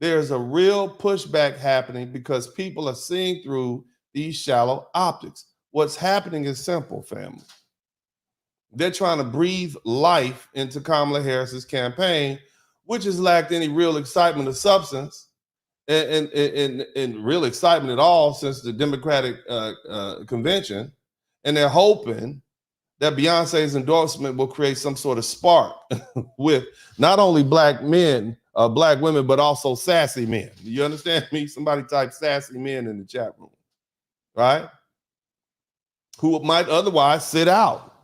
[SPEAKER 9] There's a real pushback happening because people are seeing through these shallow optics. What's happening is simple, family. They're trying to breathe life into Kamala Harris's campaign, which has lacked any real excitement or substance and real excitement at all since the Democratic convention. And they're hoping that Beyonce's endorsement will create some sort of spark with not only black men, black women, but also sassy men. You understand me? Somebody type sassy men in the chat room, right? Who might otherwise sit out,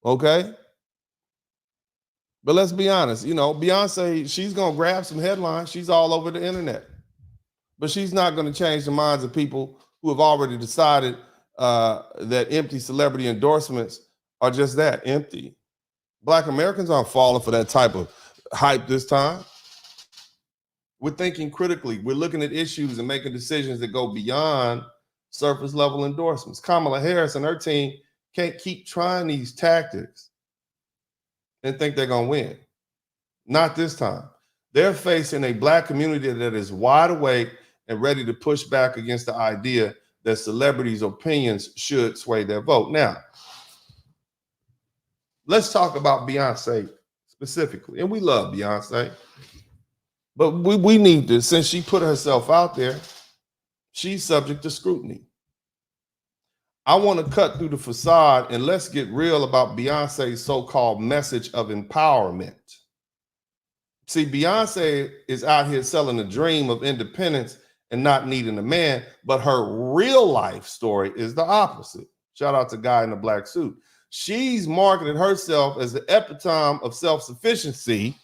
[SPEAKER 9] okay? But let's be honest, you know, Beyonce, she's going to grab some headlines. She's all over the internet. But she's not going to change the minds of people who have already decided that empty celebrity endorsements are just that, empty. Black Americans aren't falling for that type of hype this time. We're thinking critically. We're looking at issues and making decisions that go beyond surface level endorsements. Kamala Harris and her team can't keep trying these tactics and think they're going to win. Not this time. They're facing a black community that is wide awake and ready to push back against the idea that celebrities' opinions should sway their vote. Now, let's talk about Beyonce specifically. And we love Beyonce. But we need to, since she put herself out there, she's subject to scrutiny. I want to cut through the facade and let's get real about Beyonce's so-called message of empowerment. See, Beyonce is out here selling a dream of independence and not needing a man, but her real life story is the opposite. Shout out to Guy in the black suit. She's marketed herself as the epitome of self-sufficiency,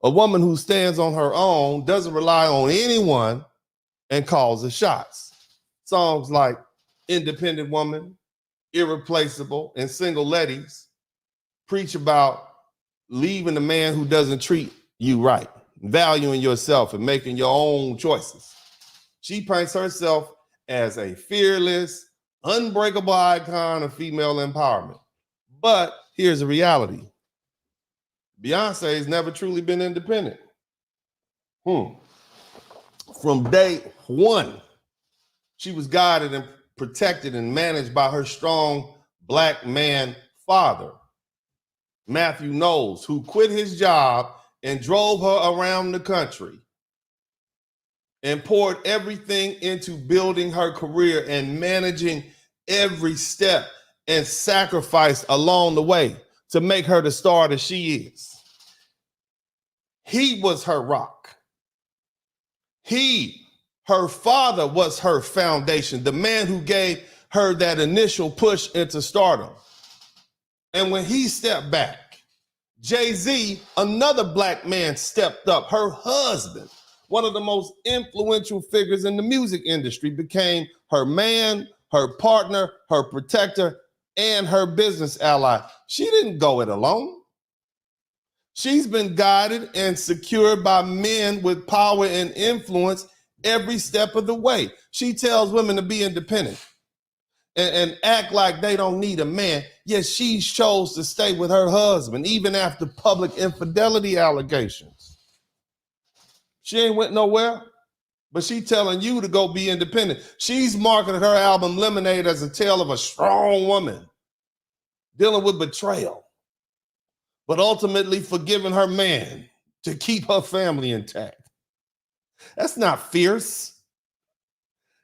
[SPEAKER 9] a woman who stands on her own, doesn't rely on anyone, and calls the shots. Songs like Independent Woman, Irreplaceable, and Single Ladies preach about leaving the man who doesn't treat you right, valuing yourself and making your own choices. She paints herself as a fearless, unbreakable icon of female empowerment. But here's the reality. Beyonce has never truly been independent. From day one, she was guided and protected and managed by her strong black man father, Matthew Knowles, who quit his job and drove her around the country and poured everything into building her career and managing every step and sacrificed along the way to make her the star that she is. He was her rock. Her father was her foundation, the man who gave her that initial push into stardom. And when he stepped back, Jay-Z, another black man, stepped up. Her husband, one of the most influential figures in the music industry, became her man, her partner, her protector, and her business ally. She didn't go it alone. She's been guided and secured by men with power and influence every step of the way. She tells women to be independent and act like they don't need a man. Yet she chose to stay with her husband, even after public infidelity allegations. She ain't went nowhere, but she telling you to go be independent. She's marketed her album Lemonade as a tale of a strong woman dealing with betrayal, but ultimately forgiving her man to keep her family intact. That's not fierce.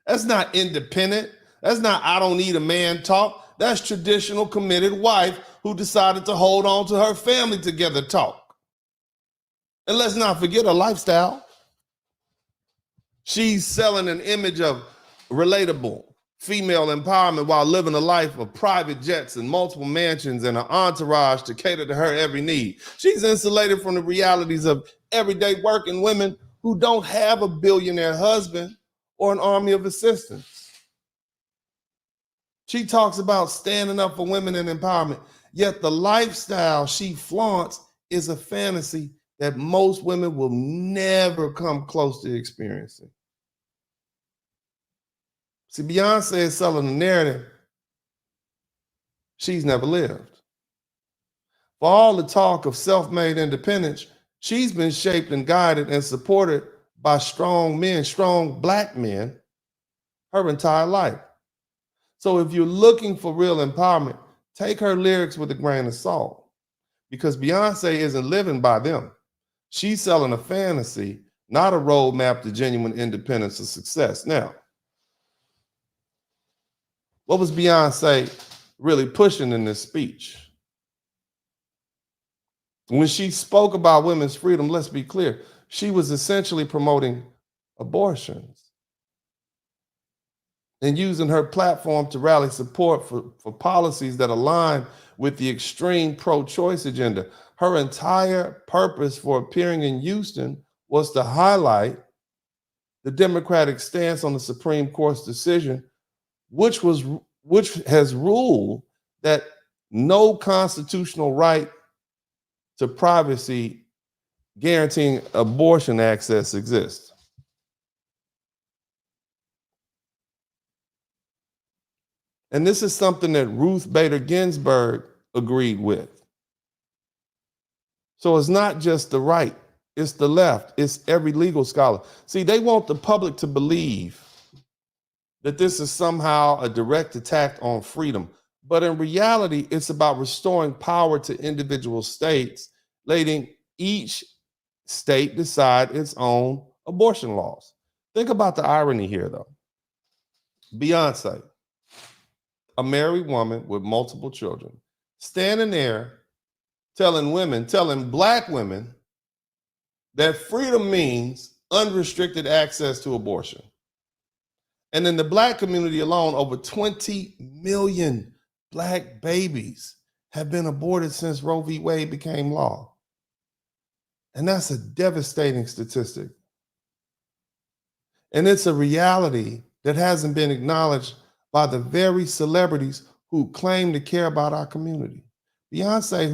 [SPEAKER 9] That's not independent. That's not I don't need a man talk. That's traditional committed wife who decided to hold on to her family together talk. And let's not forget her lifestyle. She's selling an image of relatable female empowerment while living a life of private jets and multiple mansions and an entourage to cater to her every need. She's insulated from the realities of everyday working women who don't have a billionaire husband or an army of assistants. She talks about standing up for women and empowerment, yet the lifestyle she flaunts is a fantasy that most women will never come close to experiencing. See, Beyonce is selling a narrative she's never lived. For all the talk of self-made independence, she's been shaped and guided and supported by strong men, strong Black men, her entire life. So if you're looking for real empowerment, take her lyrics with a grain of salt, because Beyonce isn't living by them. She's selling a fantasy, not a roadmap to genuine independence or success. Now, what was Beyonce really pushing in this speech? When she spoke about women's freedom, let's be clear, she was essentially promoting abortions and using her platform to rally support for policies that align with the extreme pro-choice agenda. Her entire purpose for appearing in Houston was to highlight the Democratic stance on the Supreme Court's decision, which has ruled that no constitutional right to privacy guaranteeing abortion access exists. And this is something that Ruth Bader Ginsburg agreed with. So it's not just the right, it's the left, it's every legal scholar. See, they want the public to believe that this is somehow a direct attack on freedom. But in reality, it's about restoring power to individual states, letting each state decide its own abortion laws. Think about the irony here, though. Beyonce, a married woman with multiple children, standing there telling Black women that freedom means unrestricted access to abortion. And in the Black community alone, over 20 million Black babies have been aborted since Roe v. Wade became law. And that's a devastating statistic. And it's a reality that hasn't been acknowledged by the very celebrities who claim to care about our community. Beyonce,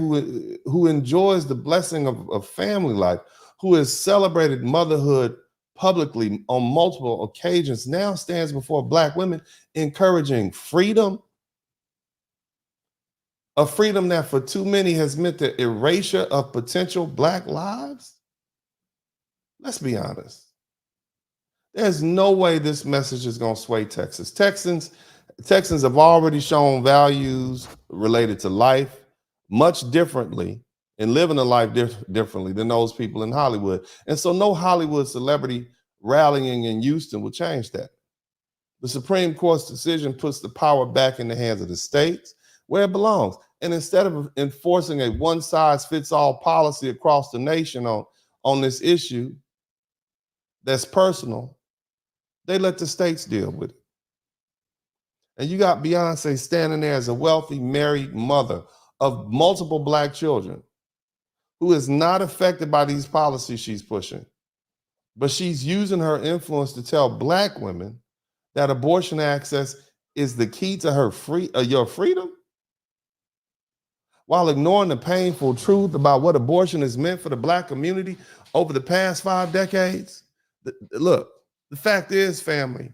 [SPEAKER 9] who enjoys the blessing of family life, who has celebrated motherhood publicly on multiple occasions, now stands before Black women encouraging freedom, a freedom that for too many has meant the erasure of potential Black lives. Let's be honest. There's no way this message is going to sway Texas. Texans have already shown values related to life much differently and living a life differently than those people in Hollywood. And so no Hollywood celebrity rallying in Houston will change that. The Supreme Court's decision puts the power back in the hands of the states where it belongs. And instead of enforcing a one-size-fits-all policy across the nation on this issue that's personal, they let the states deal with it. And you got Beyonce standing there as a wealthy married mother of multiple Black children who is not affected by these policies she's pushing. But she's using her influence to tell Black women that abortion access is the key to your freedom. while ignoring the painful truth about what abortion has meant for the Black community over the past 5 decades. Look, the fact is, family,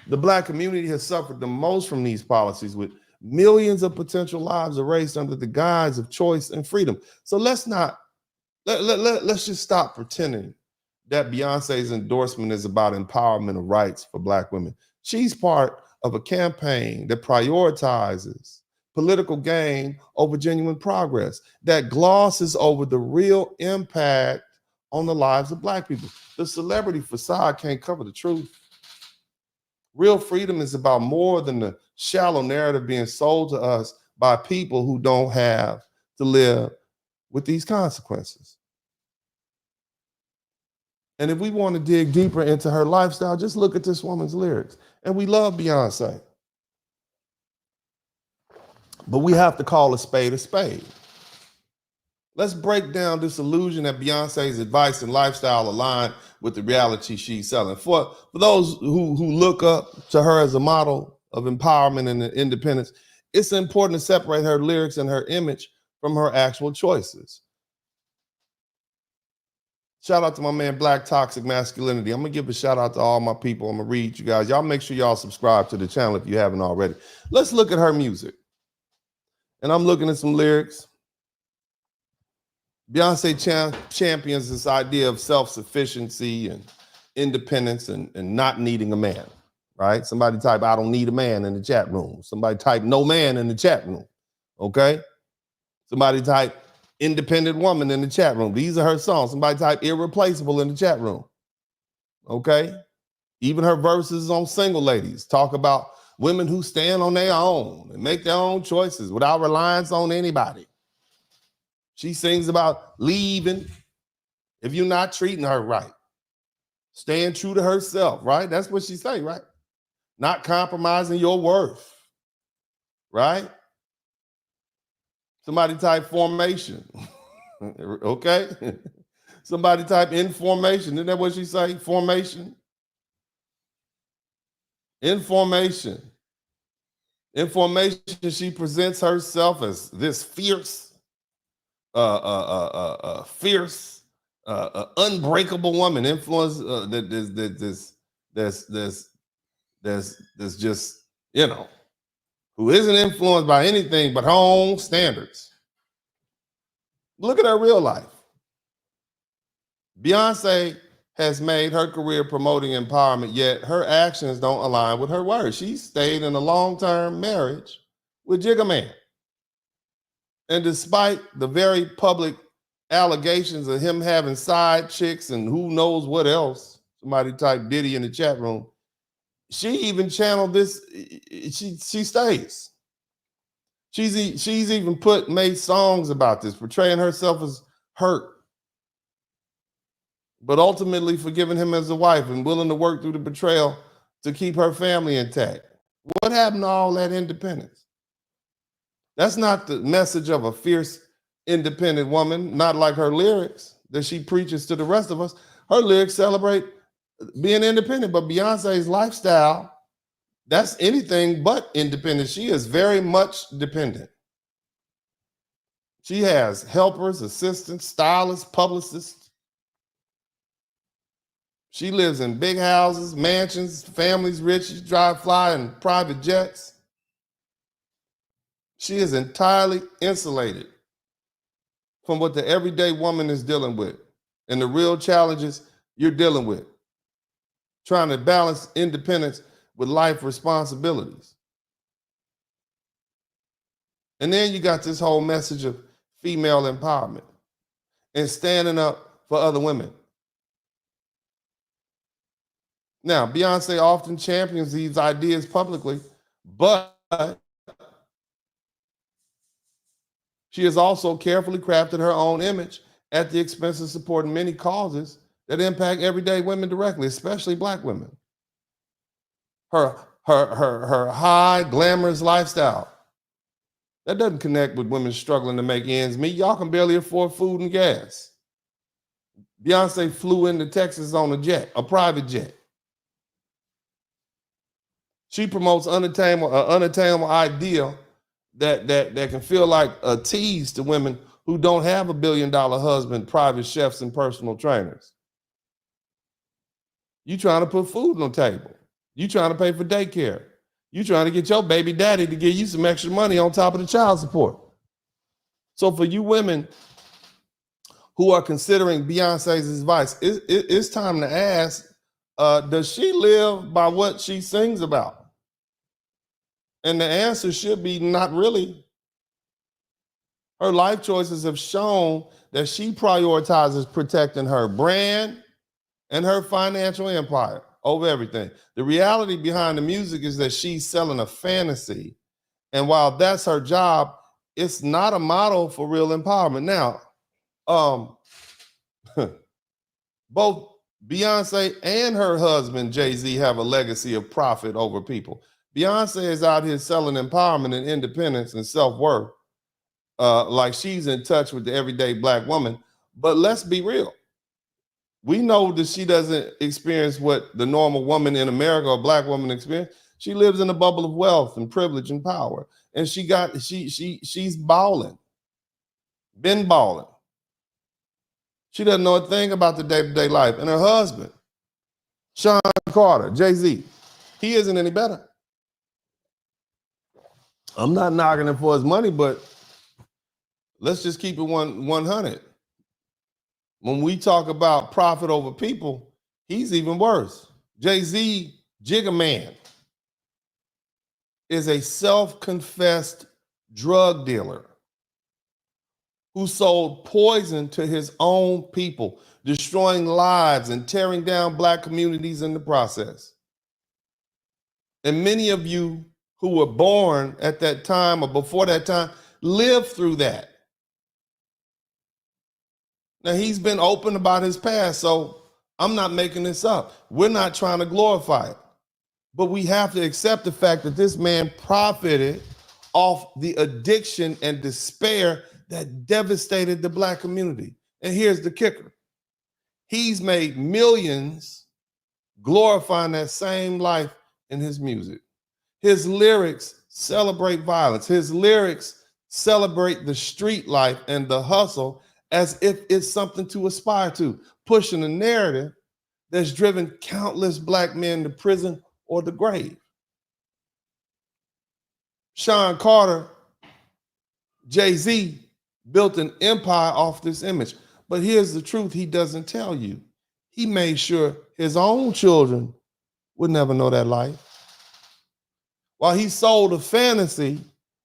[SPEAKER 9] the Black community has suffered the most from these policies, with millions of potential lives erased under the guise of choice and freedom. So let's just stop pretending that Beyonce's endorsement is about empowerment of rights for Black women. She's part of a campaign that prioritizes political gain over genuine progress, that glosses over the real impact on the lives of Black people. The celebrity facade can't cover the truth. Real freedom is about more than the shallow narrative being sold to us by people who don't have to live with these consequences. And if we want to dig deeper into her lifestyle, just look at this woman's lyrics. And we love Beyonce, but we have to call a spade a spade. Let's break down this illusion that Beyonce's advice and lifestyle align with the reality she's selling. For those who look up to her as a model of empowerment and independence, it's important to separate her lyrics and her image from her actual choices. Shout out to my man, Black Toxic Masculinity. I'm gonna give a shout out to all my people. I'm gonna read you guys. Y'all make sure y'all subscribe to the channel if you haven't already. Let's look at her music. And I'm looking at some lyrics. Beyonce champions this idea of self-sufficiency and independence and not needing a man, right? Somebody type, I don't need a man in the chat room. Somebody type, no man in the chat room, okay? Somebody type, independent woman in the chat room. These are her songs. Somebody type, irreplaceable in the chat room, okay? Even her verses on Single Ladies talk about women who stand on their own and make their own choices without reliance on anybody. She sings about leaving if you're not treating her right. Staying true to herself, right? That's what she say, right? Not compromising your worth, right? Somebody type formation, okay? Somebody type information. Isn't that what she say? Formation. Information. Information, she presents herself as this fierce, unbreakable woman, influence that's just, you know, who isn't influenced by anything but her own standards. Look at her real life. Beyonce has made her career promoting empowerment, yet her actions don't align with her words. She stayed in a long-term marriage with Jigga Man. And despite the very public allegations of him having side chicks and who knows what else, somebody type Diddy in the chat room, she even channeled this, she stays. She's even made songs about this, portraying herself as hurt, but ultimately forgiving him as a wife and willing to work through the betrayal to keep her family intact. What happened to all that independence? That's not the message of a fierce, independent woman, not like her lyrics that she preaches to the rest of us. Her lyrics celebrate being independent, but Beyonce's lifestyle, that's anything but independent. She is very much dependent. She has helpers, assistants, stylists, publicists. She lives in big houses, mansions, families rich. She drives fly in private jets. She is entirely insulated from what the everyday woman is dealing with and the real challenges you're dealing with, trying to balance independence with life responsibilities. And then you got this whole message of female empowerment and standing up for other women. Now, Beyonce often champions these ideas publicly, but she has also carefully crafted her own image at the expense of supporting many causes that impact everyday women directly, especially Black women. Her high, glamorous lifestyle, that doesn't connect with women struggling to make ends meet. Y'all can barely afford food and gas. Beyonce flew into Texas on a private jet. She promotes unattainable ideal that can feel like a tease to women who don't have $1 billion husband, private chefs, and personal trainers. You trying to put food on the table. You trying to pay for daycare. You trying to get your baby daddy to give you some extra money on top of the child support. So for you women who are considering Beyonce's advice, it's time to ask, does she live by what she sings about? And the answer should be not really. Her life choices have shown that she prioritizes protecting her brand and her financial empire over everything. The reality behind the music is that she's selling a fantasy. And while that's her job, it's not a model for real empowerment. Now, both Beyonce and her husband, Jay-Z, have a legacy of profit over people. Beyonce is out here selling empowerment and independence and self-worth, like she's in touch with the everyday Black woman. But let's be real. We know that she doesn't experience what the normal woman in America or Black woman experience. She lives in a bubble of wealth and privilege and power. And she's balling, been balling. She doesn't know a thing about the day-to-day life. And her husband, Sean Carter, Jay-Z, he isn't any better. I'm not knocking him for his money, but let's just keep it 100. When we talk about profit over people, he's even worse. Jay-Z, Jigga Man, is a self-confessed drug dealer who sold poison to his own people, destroying lives and tearing down Black communities in the process. And many of you who were born at that time or before that time lived through that. Now, he's been open about his past, so I'm not making this up. We're not trying to glorify it. But we have to accept the fact that this man profited off the addiction and despair that devastated the Black community. And here's the kicker. He's made millions glorifying that same life in his music. His lyrics celebrate violence. His lyrics celebrate the street life and the hustle as if it's something to aspire to, pushing a narrative that's driven countless Black men to prison or the grave. Sean Carter, Jay-Z, built an empire off this image. But here's the truth he doesn't tell you. He made sure his own children would never know that life. While he sold a fantasy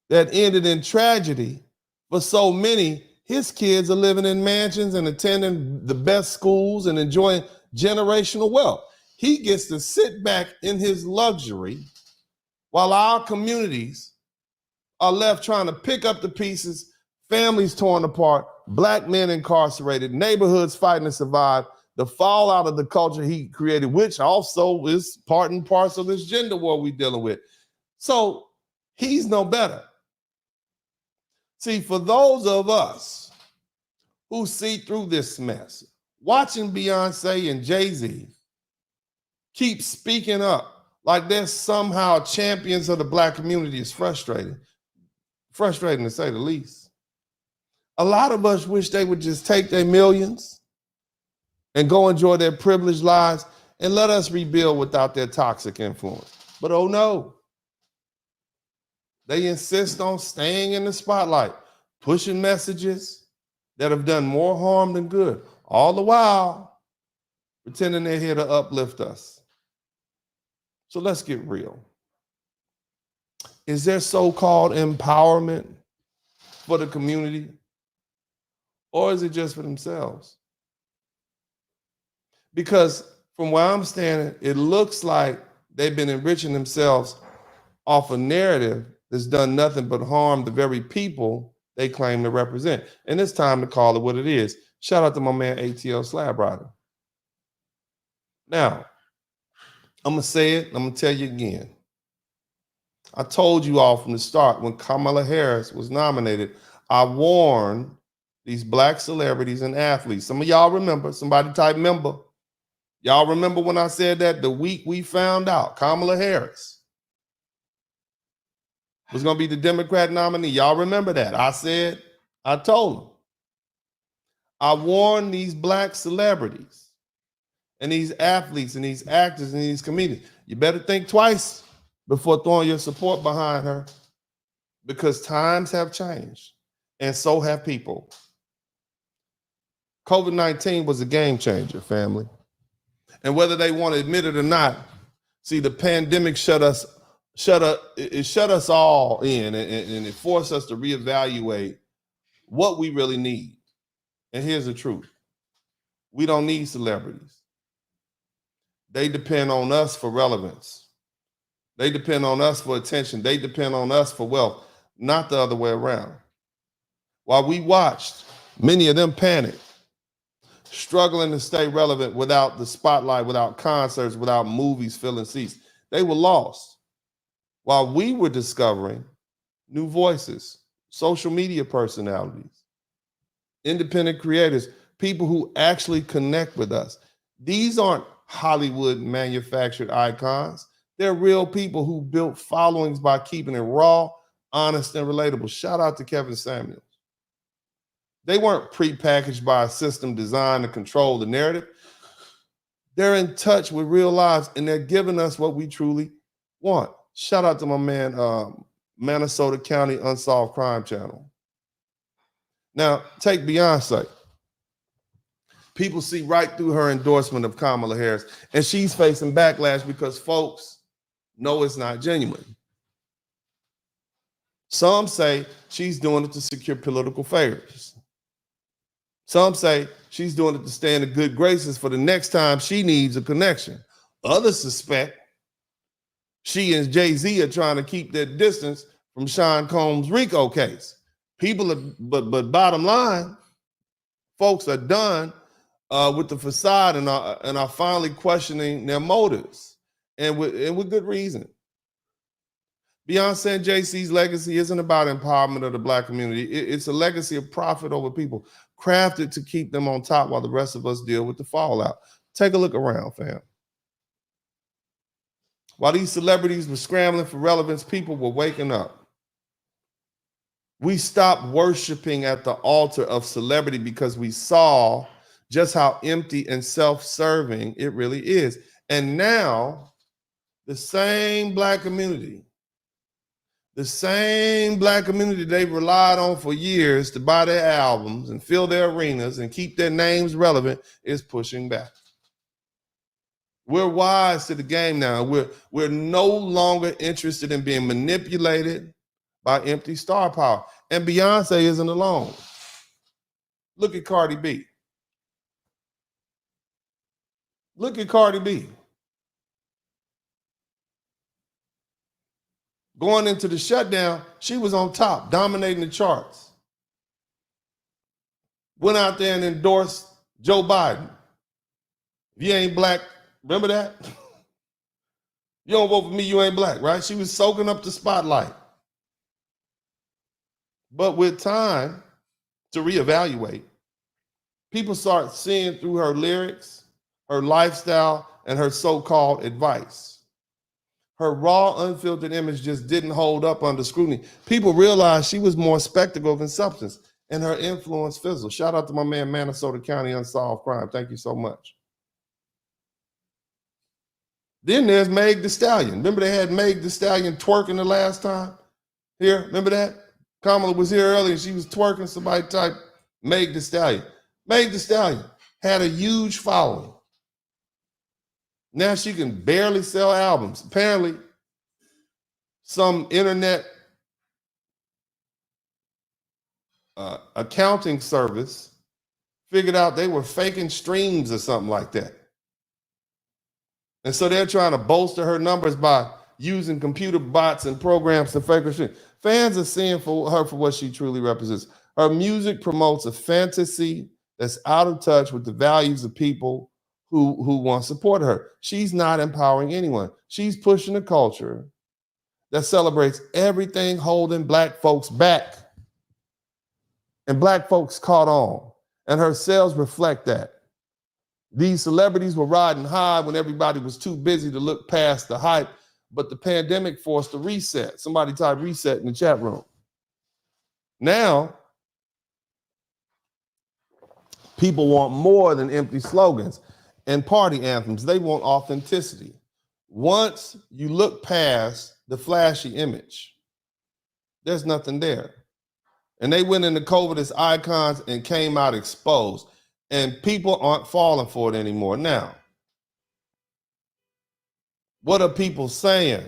[SPEAKER 9] that ended in tragedy, for so many, his kids are living in mansions and attending the best schools and enjoying generational wealth. He gets to sit back in his luxury while our communities are left trying to pick up the pieces, families torn apart, Black men incarcerated, neighborhoods fighting to survive, the fallout of the culture he created, which also is part and parcel of this gender war we're dealing with. So he's no better. See, for those of us who see through this mess, watching Beyonce and Jay-Z keep speaking up like they're somehow champions of the Black community is frustrating to say the least. A lot of us wish they would just take their millions and go enjoy their privileged lives and let us rebuild without their toxic influence. But oh no, they insist on staying in the spotlight, pushing messages that have done more harm than good, all the while pretending they're here to uplift us. So let's get real. Is there so-called empowerment for the community, or is it just for themselves? Because from where I'm standing, it looks like they've been enriching themselves off a narrative that's done nothing but harm the very people they claim to represent. And it's time to call it what it is. Shout out to my man ATL Slab Rider. Now, I'm going to say it, I'm going to tell you again. I told you all from the start when Kamala Harris was nominated, I warned these Black celebrities and athletes. Some of y'all remember, somebody type member. Y'all remember when I said that the week we found out Kamala Harris was going to be the Democrat nominee. Y'all remember that. I told them, I warned these black celebrities and these athletes and these actors and these comedians, you better think twice before throwing your support behind her, because times have changed and so have people. COVID-19 was a game changer, family. And whether they want to admit it or not, see, the pandemic shut us all in, and it forced us to reevaluate what we really need. And here's the truth. We don't need celebrities. They depend on us for relevance. They depend on us for attention. They depend on us for wealth, not the other way around. While we watched, many of them panicked, struggling to stay relevant without the spotlight, without concerts, without movies filling seats. They were lost. While we were discovering new voices, social media personalities, independent creators, people who actually connect with us. These aren't Hollywood manufactured icons. They're real people who built followings by keeping it raw, honest, and relatable. Shout out to Kevin Samuels. They weren't prepackaged by a system designed to control the narrative. They're in touch with real lives, and they're giving us what we truly want. Shout out to my man, Minnesota County Unsolved Crime Channel. Now, take Beyonce. People see right through her endorsement of Kamala Harris, and she's facing backlash because folks know it's not genuine. Some say she's doing it to secure political favors. Some say she's doing it to stay in the good graces for the next time she needs a connection. Others suspect she and Jay-Z are trying to keep their distance from Sean Combs' RICO case. But bottom line, folks are done with the facade and are finally questioning their motives, and with good reason. Beyonce and Jay-Z's legacy isn't about empowerment of the Black community. It's a legacy of profit over people, crafted to keep them on top while the rest of us deal with the fallout. Take a look around, fam. While these celebrities were scrambling for relevance, people were waking up. We stopped worshiping at the altar of celebrity because we saw just how empty and self-serving it really is. And now, the same Black community they've relied on for years to buy their albums and fill their arenas and keep their names relevant is pushing back. We're wise to the game now. We're no longer interested in being manipulated by empty star power. And Beyonce isn't alone. Look at Cardi B. Look at Cardi B. Going into the shutdown, she was on top, dominating the charts. Went out there and endorsed Joe Biden. If you ain't Black, remember that? You don't vote for me, you ain't Black, right? She was soaking up the spotlight. But with time to reevaluate, people start seeing through her lyrics, her lifestyle, and her so-called advice. Her raw, unfiltered image just didn't hold up under scrutiny. People realized she was more spectacle than substance, and her influence fizzled. Shout out to my man, Minnesota County Unsolved Crime. Thank you so much. Then there's Meg Thee Stallion. Remember they had Meg Thee Stallion twerking the last time? Here, remember that? Kamala was here earlier, she was twerking. Somebody typed Meg Thee Stallion. Meg Thee Stallion had a huge following. Now she can barely sell albums. Apparently, some internet accounting service figured out they were faking streams or something like that. And so they're trying to bolster her numbers by using computer bots and programs to fake her stream. Fans are seeing her for what she truly represents. Her music promotes a fantasy that's out of touch with the values of people who want to support her. She's not empowering anyone. She's pushing a culture that celebrates everything holding Black folks back. And Black folks caught on. And her sales reflect that. These celebrities were riding high when everybody was too busy to look past the hype. but the pandemic forced a reset. Somebody type reset in the chat room. Now, people want more than empty slogans and party anthems. They want authenticity. Once you look past the flashy image, there's nothing there. And they went into COVID as icons and came out exposed. And people aren't falling for it anymore. Now, what are people saying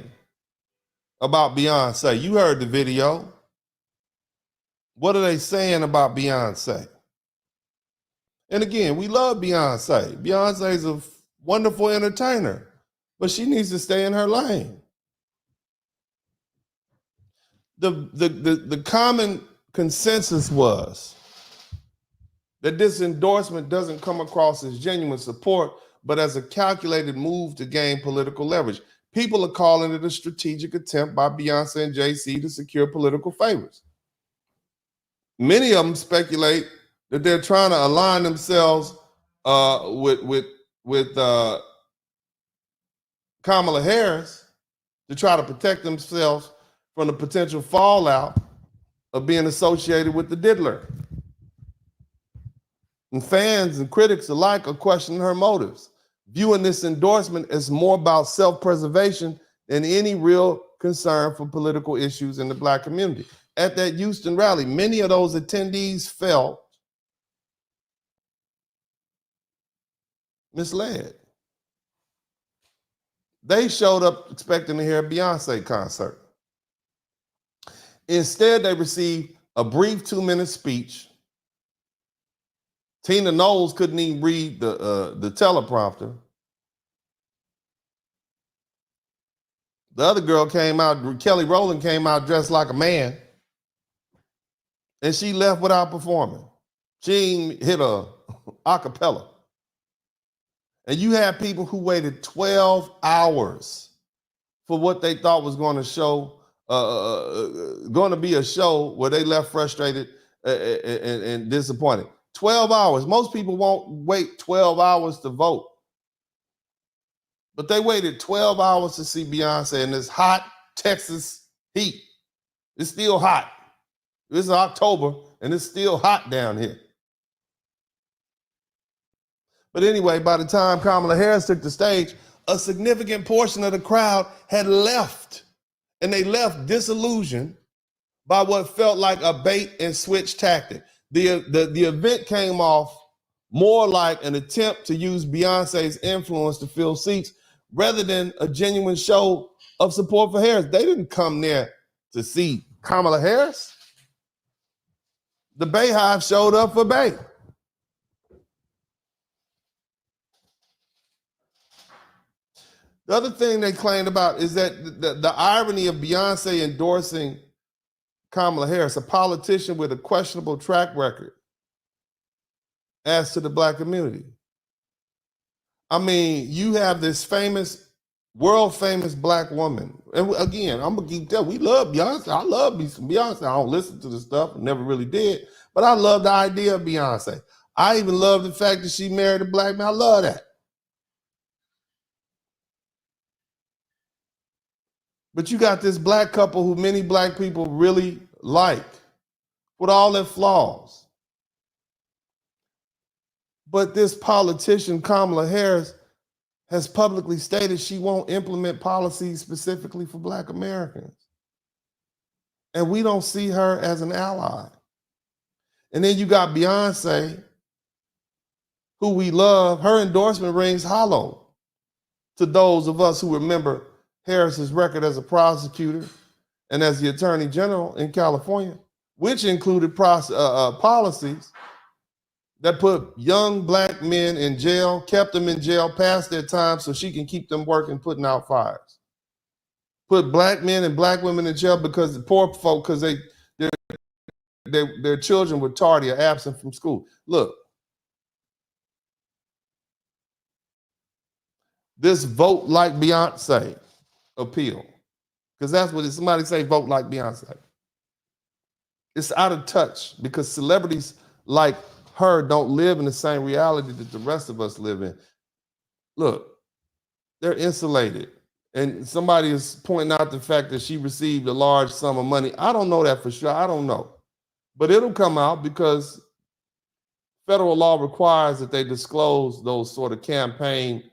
[SPEAKER 9] about Beyonce? You heard the video. What are they saying about Beyonce? And again, we love Beyonce. Beyonce is a wonderful entertainer, but she needs to stay in her lane. The common consensus was that this endorsement doesn't come across as genuine support, but as a calculated move to gain political leverage. People are calling it a strategic attempt by Beyonce and Jay-Z to secure political favors. Many of them speculate that they're trying to align themselves with Kamala Harris to try to protect themselves from the potential fallout of being associated with the diddler. And fans and critics alike are questioning her motives, viewing this endorsement as more about self-preservation than any real concern for political issues in the Black community. At that Houston rally, many of those attendees felt misled. They showed up expecting to hear a Beyonce concert. Instead, they received a brief 2-minute speech. Tina Knowles couldn't even read the teleprompter. The other girl came out, Kelly Rowland came out dressed like a man, and she left without performing. She ain't hit a cappella. And you had people who waited 12 hours for what they thought was going to be a show where they left frustrated and disappointed. 12 hours. Most people won't wait 12 hours to vote. But they waited 12 hours to see Beyonce in this hot Texas heat. It's still hot. It's October, and it's still hot down here. But anyway, by the time Kamala Harris took the stage, a significant portion of the crowd had left. And they left disillusioned by what felt like a bait and switch tactic. The event came off more like an attempt to use Beyonce's influence to fill seats rather than a genuine show of support for Harris. They didn't come there to see Kamala Harris. The Bayhive showed up for Bay. The other thing they claimed about is that the irony of Beyonce endorsing Kamala Harris, a politician with a questionable track record as to the Black community. I mean, you have this famous, world famous Black woman. And again, I'm going to keep telling, we love Beyonce. I love me some Beyonce. I don't listen to the stuff, never really did. But I love the idea of Beyonce. I even love the fact that she married a Black man. I love that. But you got this Black couple who many Black people really like, with all their flaws. But this politician, Kamala Harris, has publicly stated she won't implement policies specifically for Black Americans. And we don't see her as an ally. And then you got Beyonce, who we love. Her endorsement rings hollow to those of us who remember Harris's record as a prosecutor and as the Attorney General in California, which included policies that put young Black men in jail, kept them in jail past their time so she can keep them working, putting out fires. Put Black men and Black women in jail because the poor folk, because their children were tardy or absent from school. Look, this vote like Beyonce appeal, because that's what somebody say, vote like Beyonce. It's out of touch because celebrities like her don't live in the same reality that the rest of us live in. Look, they're insulated. And somebody is pointing out the fact that she received a large sum of money. I don't know that for sure. I don't know. But it'll come out because federal law requires that they disclose those sort of campaign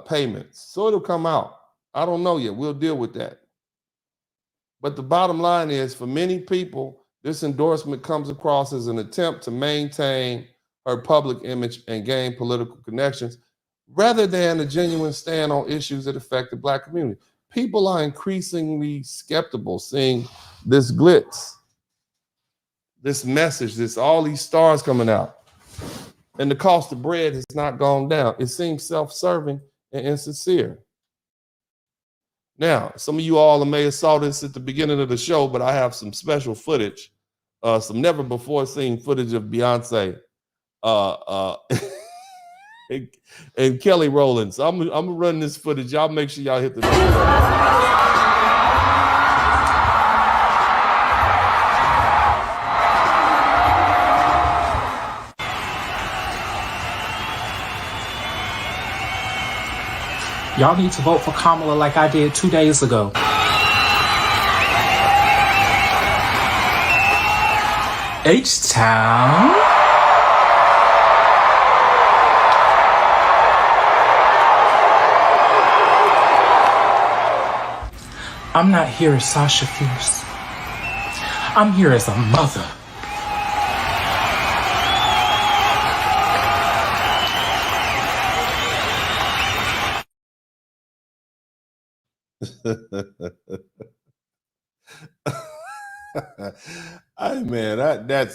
[SPEAKER 9] payments. So it'll come out. I don't know yet. We'll deal with that. But the bottom line is, for many people, this endorsement comes across as an attempt to maintain her public image and gain political connections, rather than a genuine stand on issues that affect the Black community. People are increasingly skeptical seeing this glitz, this message, all these stars coming out. And the cost of bread has not gone down. It seems self-serving and insincere. Now, some of you all may have saw this at the beginning of the show, but I have some special footage, some never before seen footage of Beyonce and Kelly Rowland. So I'm gonna run this footage. Y'all make sure y'all hit the button.
[SPEAKER 3] Y'all need to vote for Kamala like I did 2 days ago. H-Town. I'm not here as Sasha Fierce. I'm here as a mother.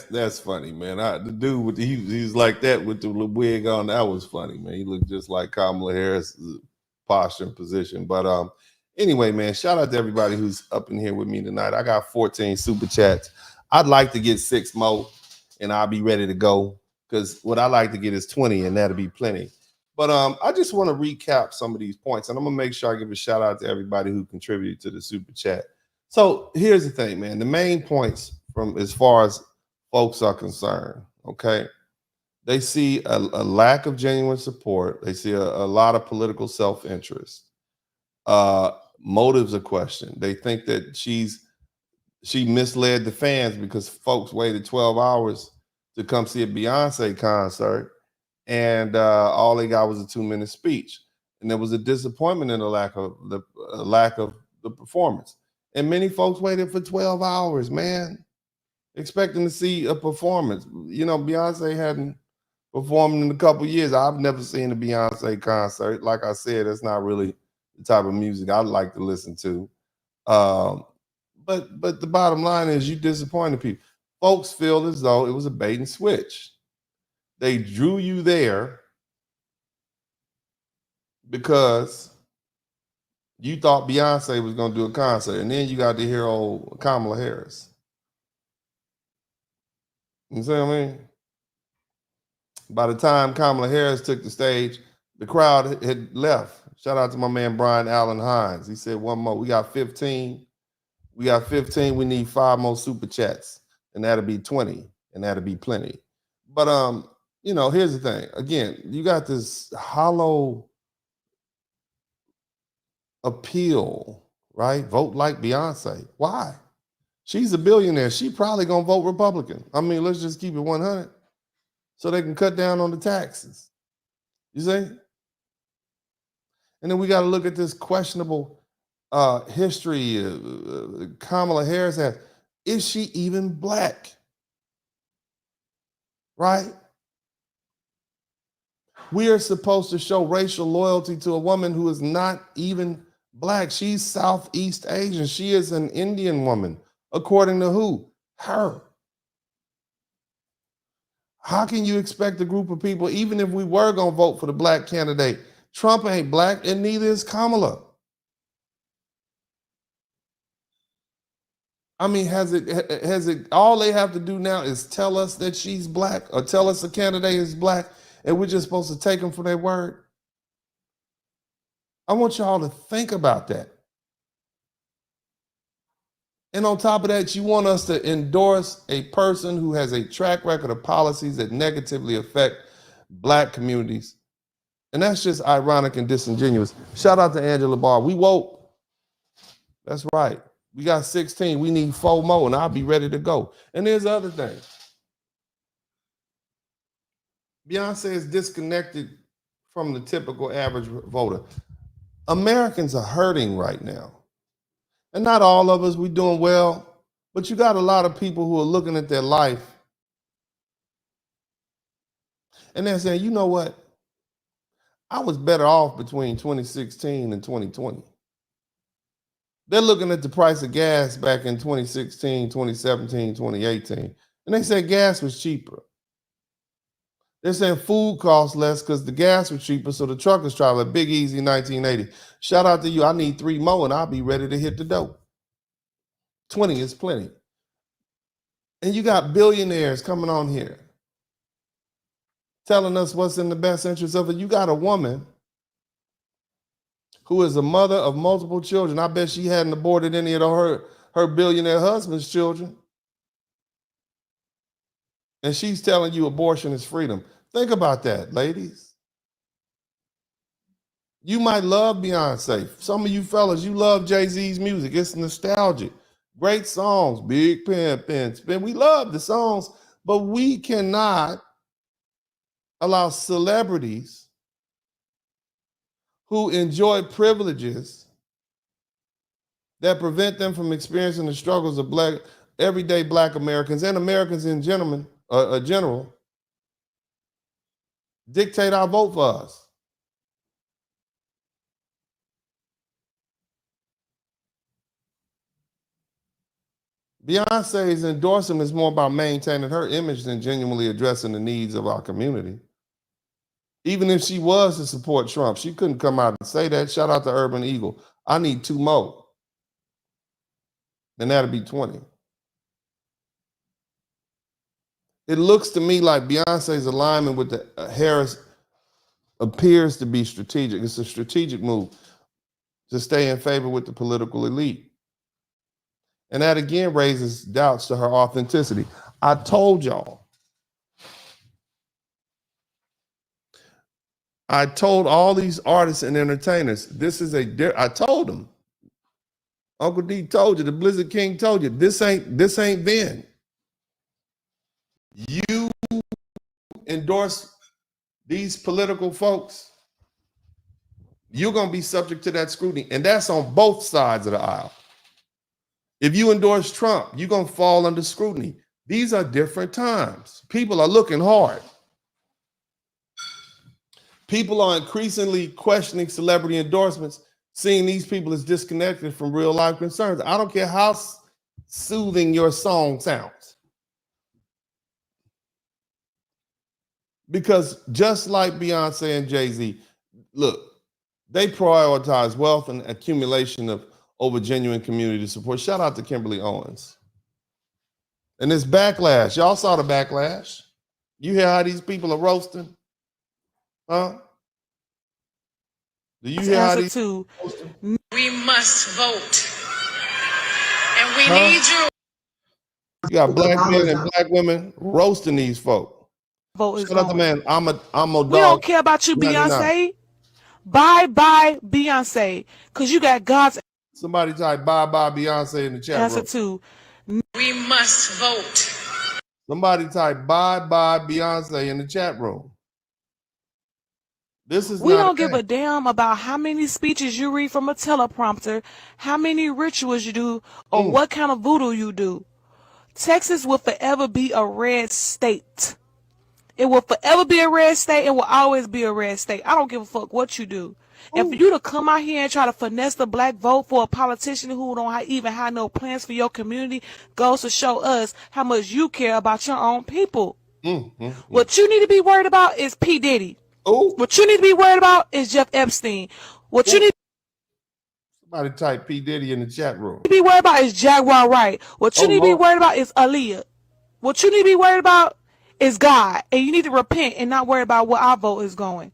[SPEAKER 9] That's funny, man. The dude with he's like that with the wig on. That was funny, man. He looked just like Kamala Harris' posture and position. But anyway, man, shout out to everybody who's up in here with me tonight. I got 14 super chats. I'd like to get 6 more, and I'll be ready to go, because what I like to get is 20, and that'll be plenty. But I just want to recap some of these points, and I'm gonna make sure I give a shout out to everybody who contributed to the super chat. So here's the thing, man. The main points from as far as folks are concerned, okay? They see a lack of genuine support. They see a lot of political self-interest. Motives are questioned. They think that she misled the fans because folks waited 12 hours to come see a Beyonce concert, and all they got was a 2-minute speech. And there was a disappointment in the lack of the performance. And many folks waited for 12 hours, man, expecting to see a performance. You know, Beyonce hadn't performed in a couple years. I've never seen a Beyonce concert. Like I said, it's not really the type of music I like to listen to. But the bottom line is, you disappointed people. Folks feel as though it was a bait and switch. They drew you there because you thought Beyonce was going to do a concert, and then you got to hear old Kamala Harris. You see what I mean? By the time Kamala Harris took the stage, the crowd had left. Shout out to my man Brian Allen Hines. He said, one more. We got 15. We got 15. We need 5 more super chats, and that'll be 20, and that'll be plenty. But you know, here's the thing. Again, you got this hollow appeal, right? Vote like Beyonce. Why? She's a billionaire. She probably gonna vote Republican. I mean, let's just keep it 100, so they can cut down on the taxes. You see? And then we got to look at this questionable history Kamala Harris has. Is she even Black? Right? We are supposed to show racial loyalty to a woman who is not even Black. She's Southeast Asian. She is an Indian woman. According to who? Her. How can you expect a group of people, even if we were going to vote for the Black candidate? Trump ain't Black, and neither is Kamala. I mean, has it, all they have to do now is tell us that she's Black, or tell us a candidate is Black, and we're just supposed to take them for their word? I want y'all to think about that. And on top of that, you want us to endorse a person who has a track record of policies that negatively affect Black communities And that's just ironic and disingenuous. Shout out to Angela Barr. We woke. That's right. We got 16. We need 4 more, and I'll be ready to go. And there's the other thing. Beyonce is disconnected from the typical average voter. Americans are hurting right now. And not all of us, we're doing well, but you got a lot of people who are looking at their life and they're saying, you know what? I was better off between 2016 and 2020. They're looking at the price of gas back in 2016, 2017, 2018, and they say gas was cheaper. They're saying food costs less because the gas was cheaper, so the truckers travel. Big Easy 1980. Shout out to you. I need 3 more and I'll be ready to hit the dope. 20 is plenty. And you got billionaires coming on here telling us what's in the best interest of it. You got a woman who is a mother of multiple children. I bet she hadn't aborted any of her billionaire husband's children. And she's telling you abortion is freedom. Think about that, ladies. You might love Beyonce. Some of you fellas, you love Jay-Z's music. It's nostalgic. Great songs, Big Pin, Spin. We love the songs, but we cannot allow celebrities who enjoy privileges that prevent them from experiencing the struggles of everyday Black Americans and Americans in general dictate our vote for us. Beyonce's endorsement is more about maintaining her image than genuinely addressing the needs of our community. Even if she was to support Trump, she couldn't come out and say that. Shout out to Urban Eagle. I need 2 more. And that'll be 20. It looks to me like Beyonce's alignment with the Harris appears to be strategic. It's a strategic move to stay in favor with the political elite. And that again raises doubts to her authenticity. I told y'all. I told all these artists and entertainers, I told them. Uncle D told you, the Blizzard King told you, this ain't Ben. You endorse these political folks, you're going to be subject to that scrutiny. And that's on both sides of the aisle. If you endorse Trump, you're going to fall under scrutiny. These are different times. People are looking hard. People are increasingly questioning celebrity endorsements, seeing these people as disconnected from real life concerns. I don't care how soothing your song sounds. Because just like Beyonce and Jay-Z, look, they prioritize wealth and accumulation over genuine community support. Shout out to Kimberly Owens. And this backlash, y'all saw the backlash. You hear how these people are roasting? Huh? Do you hear how these people are roasting?
[SPEAKER 18] We must vote. And we need you.
[SPEAKER 9] You got Black men and Black women roasting these folk.
[SPEAKER 20] Vote is
[SPEAKER 9] Shout out to man, I'm a dog.
[SPEAKER 20] We don't care about you,
[SPEAKER 9] 99.
[SPEAKER 20] Beyonce. Bye, Beyonce. Because you got God's
[SPEAKER 9] Somebody type bye Beyonce in the chat
[SPEAKER 20] answer
[SPEAKER 9] room.
[SPEAKER 20] to.
[SPEAKER 18] We must vote.
[SPEAKER 9] Somebody type bye Beyonce in the chat room. This is
[SPEAKER 20] We
[SPEAKER 9] not
[SPEAKER 20] don't give a damn about how many speeches you read from a teleprompter, how many rituals you do, or what kind of voodoo you do. Texas will forever be a red state. It will forever be a red state. It will always be a red state. I don't give a fuck what you do. And for you to come out here and try to finesse the Black vote for a politician who don't even have no plans for your community goes to show us how much you care about your own people. What you need to be worried about is P. Diddy. What you need to be worried about is Jeff Epstein. What you need
[SPEAKER 9] Somebody type P. Diddy in the chat room.
[SPEAKER 20] to be worried about is Jaguar Wright. What you need to be worried about is Aaliyah. What you need to be worried about is God. And you need to repent and not worry about where our vote is going.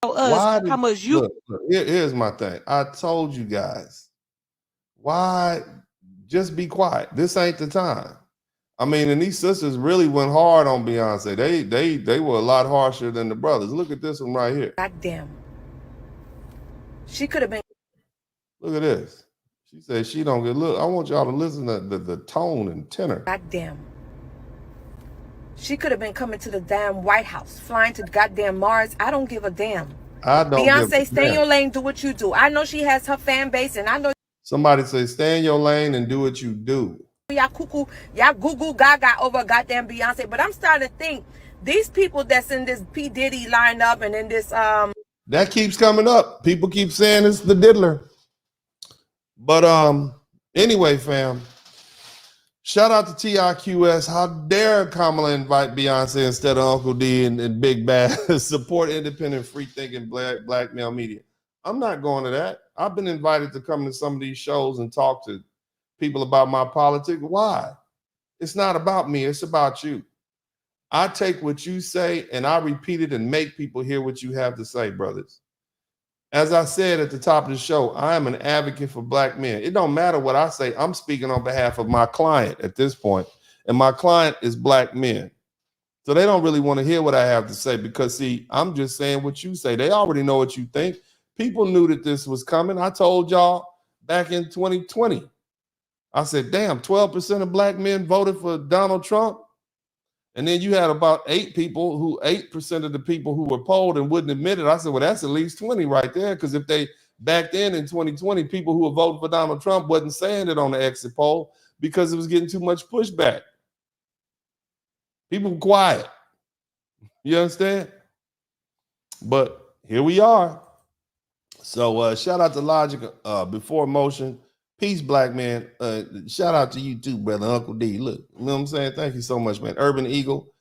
[SPEAKER 20] How much you
[SPEAKER 9] look, here's my thing. I told you guys. Why just be quiet? This ain't the time. I mean, and these sisters really went hard on Beyonce. They were a lot harsher than the brothers. Look at this one right here.
[SPEAKER 8] Goddamn. She could have been.
[SPEAKER 9] Look at this. She said she don't get, look, I want y'all to listen to the tone and tenor.
[SPEAKER 8] Goddamn. She could have been coming to the damn White House, flying to goddamn Mars. I don't give a damn.
[SPEAKER 9] I don't
[SPEAKER 8] Beyonce, stay in your lane, do what you do. I know she has her fan base, and I know
[SPEAKER 9] Somebody say, stay in your lane and do what you do.
[SPEAKER 8] y'all cuckoo, y'all goo gaga over goddamn Beyonce. But I'm starting to think these people that's in this P. Diddy lineup and in this
[SPEAKER 9] That keeps coming up. People keep saying it's the diddler. But anyway, fam. Shout out to TIQS. How dare Kamala invite Beyonce instead of Uncle D and Big Bad? Support independent, free-thinking black male media. I'm not going to that. I've been invited to come to some of these shows and talk to people about my politics. Why? It's not about me. It's about you. I take what you say and I repeat it and make people hear what you have to say, brothers. As I said at the top of the show, I am an advocate for black men. It don't matter what I say. I'm speaking on behalf of my client at this point, and my client is black men. So they don't really want to hear what I have to say because, see, I'm just saying what you say. They already know what you think. People knew that this was coming. I told y'all back in 2020. I said, damn, 12% of black men voted for Donald Trump. And then you had about 8% of the people who were polled and wouldn't admit it. I said, well, that's at least 20 right there. Because if they, back then in 2020, people who were voting for Donald Trump wasn't saying it on the exit poll because it was getting too much pushback. People were quiet. You understand? But here we are. So shout out to Logic before motion. Peace, black man. Shout out to you too, brother. Uncle D. Look, you know what I'm saying? Thank you so much, man. Urban Eagle.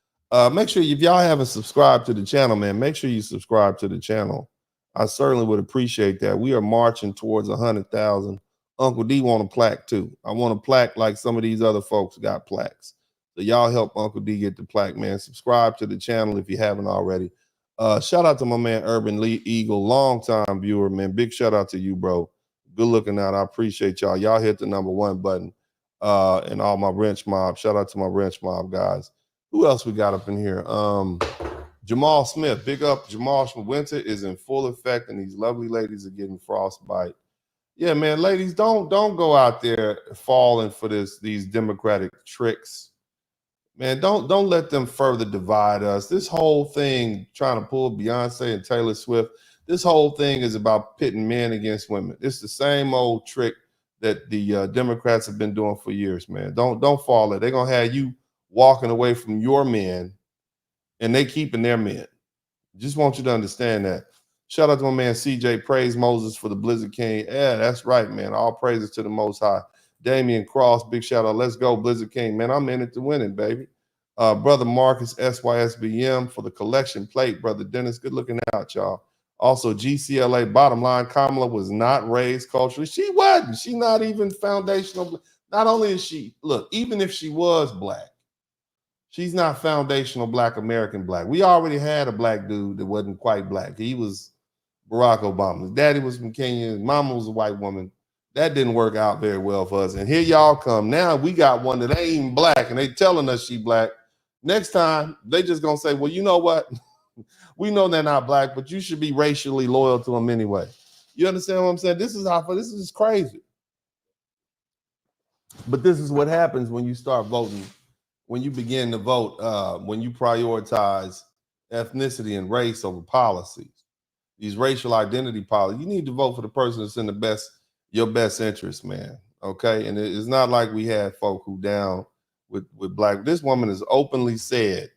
[SPEAKER 9] Make sure if y'all haven't subscribed to the channel, man, make sure you subscribe to the channel. I certainly would appreciate that. We are marching towards 100,000. Uncle D want a plaque too. I want a plaque like some of these other folks got plaques. So y'all help Uncle D get the plaque, man. Subscribe to the channel if you haven't already. Shout out to my man Urban Eagle, long-time viewer, man. Big shout out to you, bro. Good looking out. I appreciate y'all. Y'all hit the #1 button. And all my wrench mob. Shout out to my wrench mob guys. Who else we got up in here? Jamal Smith. Big up Jamal Smith. Winter is in full effect, and these lovely ladies are getting frostbite. Yeah, man, ladies, don't go out there falling for these Democratic tricks. Man, don't let them further divide us. This whole thing trying to pull Beyonce and Taylor Swift. This whole thing is about pitting men against women. It's the same old trick that the Democrats have been doing for years, man. Don't fall there. They're going to have you walking away from your men, and they keeping their men. Just want you to understand that. Shout out to my man CJ. Praise Moses for the Blizzard King. Yeah, that's right, man. All praises to the Most High. Damian Cross, big shout out. Let's go, Blizzard King. Man, I'm in it to win it, baby. Brother Marcus, SYSBM for the collection plate. Brother Dennis, good looking out, y'all. Also, GCLA, bottom line, Kamala was not raised culturally. She wasn't. She's not even foundational. Not only is she, look, even if she was black, she's not foundational black American black. We already had a black dude that wasn't quite black. He was Barack Obama. His daddy was from Kenya. His mama was a white woman. That didn't work out very well for us. And here y'all come. Now we got one that ain't even black, and they telling us she black. Next time, they just going to say, well, you know what? We know they're not black, but you should be racially loyal to them anyway. You understand what I'm saying? This is crazy. But this is what happens when you start voting, when you begin to vote, when you prioritize ethnicity and race over policies, these racial identity policies. You need to vote for the person that's in your best interest, man. Okay? And it's not like we had folk who down with black. This woman has openly said,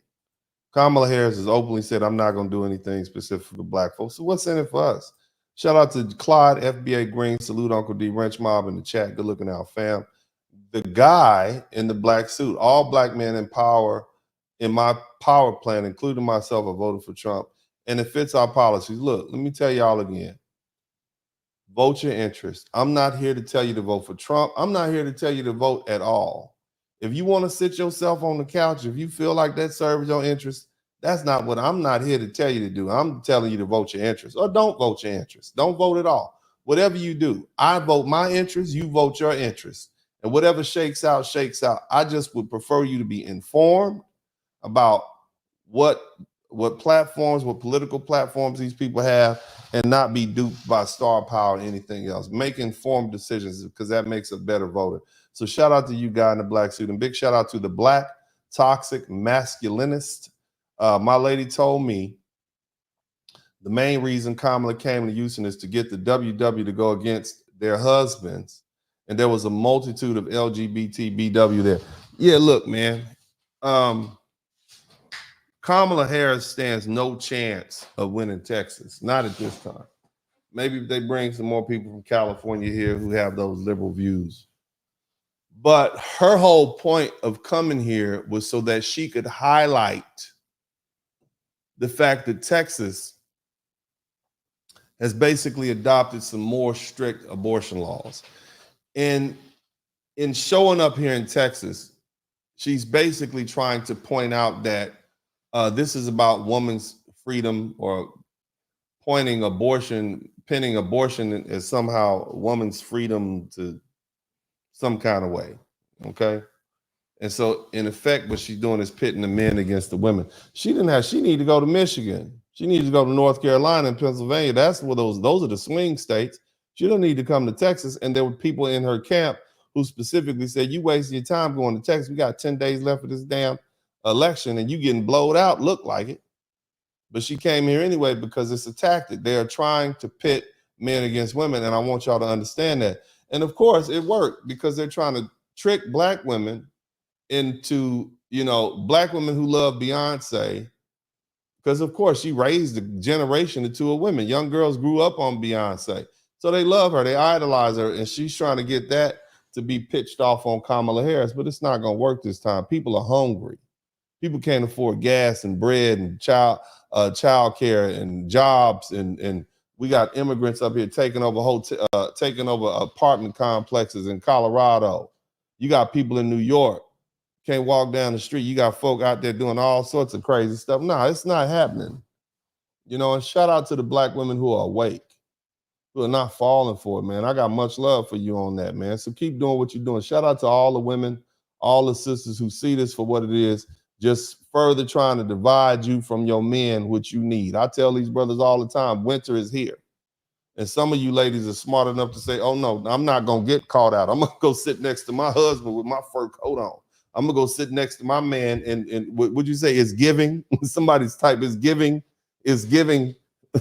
[SPEAKER 9] Kamala Harris has openly said, I'm not going to do anything specific for the black folks. So what's in it for us? Shout out to Clyde, FBA Green. Salute Uncle D, Wrench Mob in the chat. Good looking out, fam. The guy in the black suit, all black men in power, in my power plan, including myself, are voting for Trump. And it fits our policies. Look, let me tell y'all again. Vote your interest. I'm not here to tell you to vote for Trump. I'm not here to tell you to vote at all. If you want to sit yourself on the couch, if you feel like that serves your interest, that's not what I'm not here to tell you to do. I'm telling you to vote your interest, or don't vote your interest. Don't vote at all. Whatever you do, I vote my interest, you vote your interest. And whatever shakes out, shakes out. I just would prefer you to be informed about what platforms, what political platforms these people have, and not be duped by star power or anything else. Make informed decisions, because that makes a better voter. So shout out to you, guy in the black suit, and big shout out to the black toxic masculinist. My lady told me the main reason Kamala came to Houston is to get the WW to go against their husbands. And there was a multitude of LGBT BW there. Yeah, look, man. Kamala Harris stands no chance of winning Texas. Not at this time. Maybe if they bring some more people from California here who have those liberal views. But her whole point of coming here was so that she could highlight the fact that Texas has basically adopted some more strict abortion laws. And in showing up here in Texas, she's basically trying to point out that this is about woman's freedom, or pinning abortion as somehow woman's freedom to some kind of way. Okay. And so in effect, what she's doing is pitting the men against the women. She need to go to Michigan. She needs to go to North Carolina and Pennsylvania. That's where those are the swing states. She don't need to come to Texas. And there were people in her camp who specifically said, you wasting your time going to Texas. We got 10 days left of this damn election and you getting blowed out, look like it. But she came here anyway because it's a tactic. They are trying to pit men against women, and I want y'all to understand that. And of course, it worked because they're trying to trick black women into, black women who love Beyonce, because of course she raised a generation or two of women. Young girls grew up on Beyonce, so they love her, they idolize her, and she's trying to get that to be pitched off on Kamala Harris, but it's not going to work this time. People are hungry. People can't afford gas and bread and child care and jobs, and we got immigrants up here taking over apartment complexes in Colorado. You got people in New York can't walk down the street. You got folk out there doing all sorts of crazy stuff. No, it's not happening. And shout out to the black women who are awake, who are not falling for it, man. I got much love for you on that, man. So keep doing what you're doing. Shout out to all the women, all the sisters who see this for what it is, just further trying to divide you from your men, which you need. I tell these brothers all the time, winter is here. And some of you ladies are smart enough to say, oh no, I'm not going to get caught out. I'm going to go sit next to my husband with my fur coat on. I'm going to go sit next to my man. And would you say is giving? Somebody's type is giving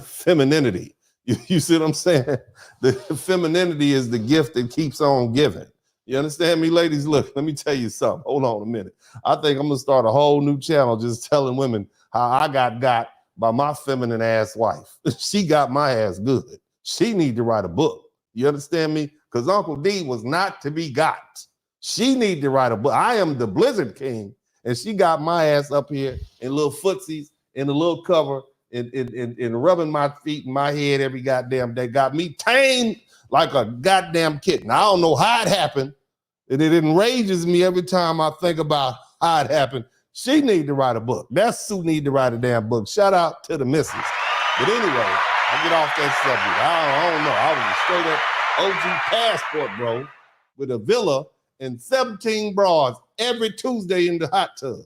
[SPEAKER 9] femininity. You see what I'm saying? The femininity is the gift that keeps on giving. You understand me, ladies? Look, let me tell you something. Hold on a minute. I think I'm going to start a whole new channel just telling women how I got by my feminine ass wife. She got my ass good. She need to write a book. You understand me? Because Uncle D was not to be got. She need to write a book. I am the Blizzard King, and she got my ass up here in little footsies, in a little cover, and rubbing my feet and my head every goddamn day. Got me tamed like a goddamn kitten. I don't know how it happened, and it enrages me every time I think about how it happened. She need to write a book. That Sue need to write a damn book. Shout out to the missus. But anyway, I get off that subject. I don't know. I was a straight up OG passport, bro, with a villa and 17 bras every Tuesday in the hot tub.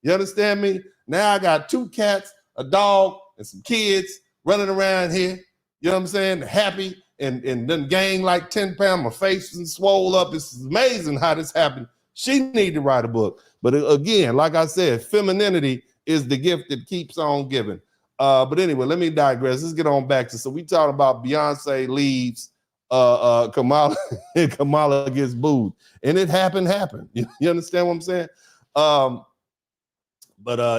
[SPEAKER 9] You understand me? Now I got 2 cats, a dog, and some kids running around here. You know what I'm saying? Happy and done gained like 10 pounds. My face is swole up. It's amazing how this happened. She need to write a book. But again, like I said, femininity is the gift that keeps on giving. But anyway, let me digress. Let's get on back to, so we talked about Beyonce leaves, Kamala, and Kamala gets booed. And it happened. You understand what I'm saying? But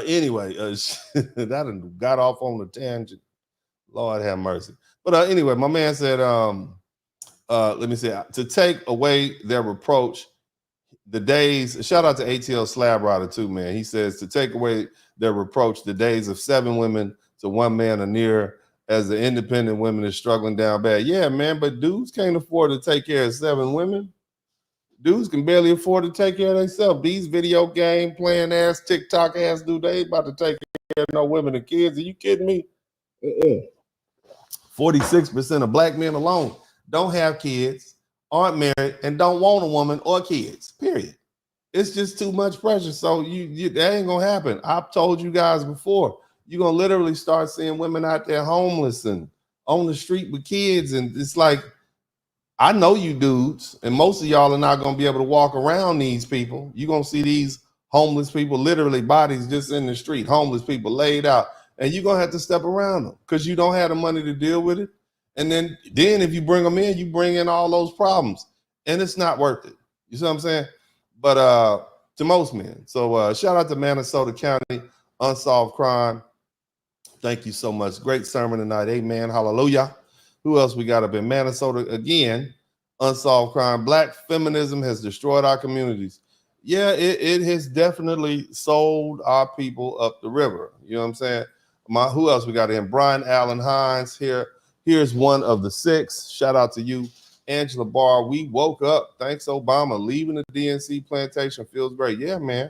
[SPEAKER 9] anyway, that got off on a tangent. Lord have mercy. But anyway, my man said, let me say, to take away their reproach, the days, shout out to ATL Slab Rider too, man. He says, to take away their reproach, the days of 7 women to 1 man are near, as the independent women is struggling down bad. Yeah, man, but dudes can't afford to take care of 7 women. Dudes can barely afford to take care of themselves. These video game playing ass, TikTok ass dude, they ain't about to take care of no women and kids. Are you kidding me? 46% of black men alone don't have kids aren't married, and don't want a woman or kids, period. It's just too much pressure. So that ain't gonna happen. I've told you guys before, you're gonna literally start seeing women out there homeless and on the street with kids. And it's like, I know you dudes, and most of y'all are not gonna be able to walk around these people. You're gonna see these homeless people, literally bodies just in the street, homeless people laid out, and you're gonna have to step around them because you don't have the money to deal with it. And then if you bring them in, you bring in all those problems, and it's not worth it. You see what I'm saying? But to most men. So shout out to Minnesota County Unsolved Crime. Thank you so much. Great sermon tonight. Amen. Hallelujah. Who else we got up in Minnesota again? Unsolved crime. Black feminism has destroyed our communities. Yeah, it has definitely sold our people up the river. You know what I'm saying? Who else we got in? Brian Allen Hines here. Here's one of the 6. Shout out to you, Angela Barr. We woke up. Thanks, Obama. Leaving the DNC plantation feels great. Yeah, man.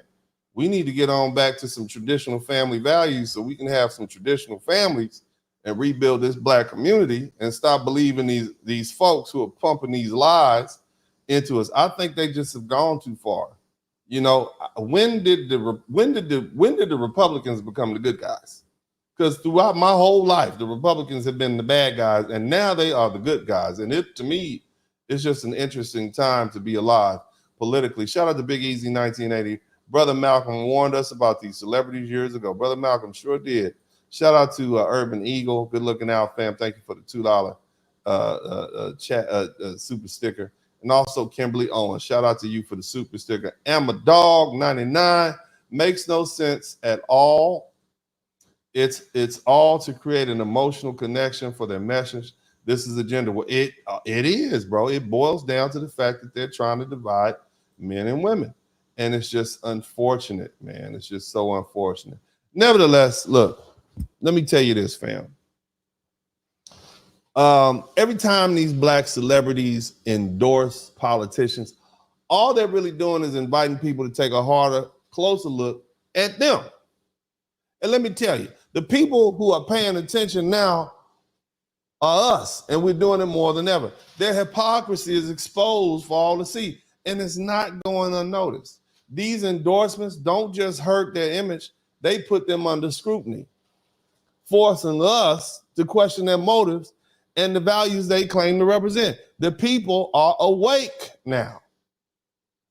[SPEAKER 9] We need to get on back to some traditional family values so we can have some traditional families and rebuild this Black community and stop believing these folks who are pumping these lies into us. I think they just have gone too far. You know, when did the Republicans become the good guys? Because throughout my whole life, the Republicans have been the bad guys, and now they are the good guys. And to me, it's just an interesting time to be alive politically. Shout out to Big Easy 1980. Brother Malcolm warned us about these celebrities years ago. Brother Malcolm sure did. Shout out to Urban Eagle. Good looking out, fam. Thank you for the $2 super sticker. And also Kimberly Owens. Shout out to you for the super sticker. I'm a dog 99. Makes no sense at all. It's all to create an emotional connection for their message. This is agenda. Well, it is, bro. It boils down to the fact that they're trying to divide men and women. And it's just unfortunate, man. It's just so unfortunate. Nevertheless, look, let me tell you this, fam. Every time these Black celebrities endorse politicians, all they're really doing is inviting people to take a harder, closer look at them. And let me tell you, the people who are paying attention now are us, and we're doing it more than ever. Their hypocrisy is exposed for all to see, and it's not going unnoticed. These endorsements don't just hurt their image, they put them under scrutiny, forcing us to question their motives and the values they claim to represent. The people are awake now.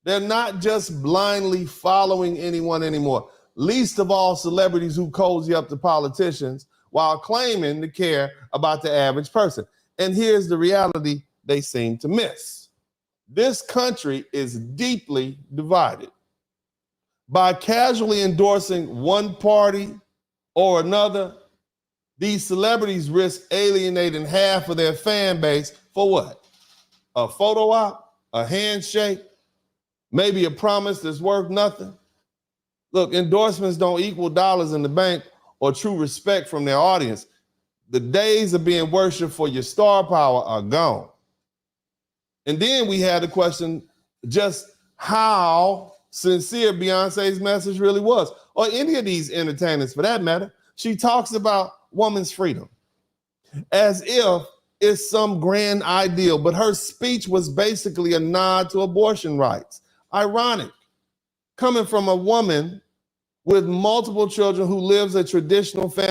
[SPEAKER 9] They're not just blindly following anyone anymore, least of all celebrities who cozy up to politicians while claiming to care about the average person. And here's the reality they seem to miss. This country is deeply divided. By casually endorsing one party or another, these celebrities risk alienating half of their fan base for what? A photo op, a handshake, maybe a promise that's worth nothing. Look, endorsements don't equal dollars in the bank or true respect from their audience. The days of being worshiped for your star power are gone. And then we had the question just how sincere Beyonce's message really was, or any of these entertainers for that matter. She talks about woman's freedom as if it's some grand ideal, but her speech was basically a nod to abortion rights. Ironic, coming from a woman with multiple children who lives a traditional family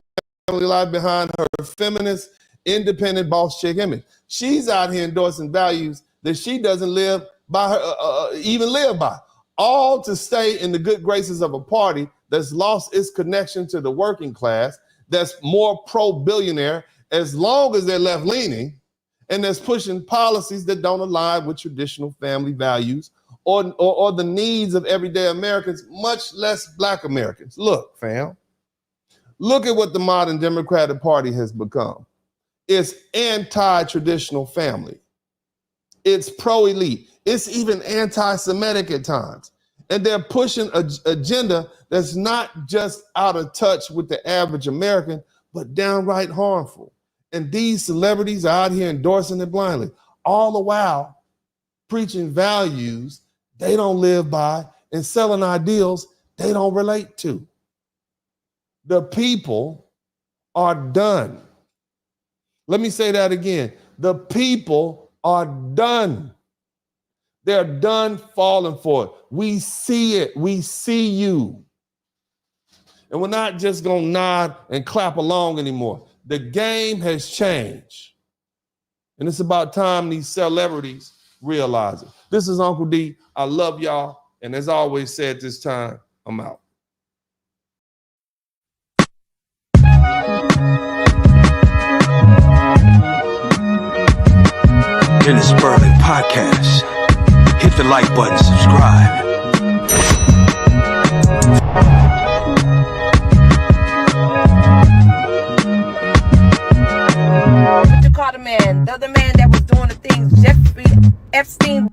[SPEAKER 9] life behind her feminist, independent boss chick image. She's out here endorsing values that she doesn't live by her, even live by, all to stay in the good graces of a party that's lost its connection to the working class, that's more pro-billionaire as long as they're left-leaning, and that's pushing policies that don't align with traditional family values or the needs of everyday Americans, much less Black Americans. Look, fam, look at what the modern Democratic Party has become. It's anti-traditional family. It's pro-elite. It's even anti-Semitic at times. And they're pushing an agenda that's not just out of touch with the average American, but downright harmful. And these celebrities are out here endorsing it blindly, all the while preaching values they don't live by and selling ideals they don't relate to. The people are done. Let me say that again. The people are done. They're done falling for it. We see it. We see you. And we're not just going to nod and clap along anymore. The game has changed. And it's about time these celebrities realize it. This is Uncle D. I love y'all. And as I always say at this time, I'm out.
[SPEAKER 4] In the Spurling podcast. Hit the like button, subscribe.
[SPEAKER 8] What you call the man? The other man that was doing the things, Jeffrey Epstein.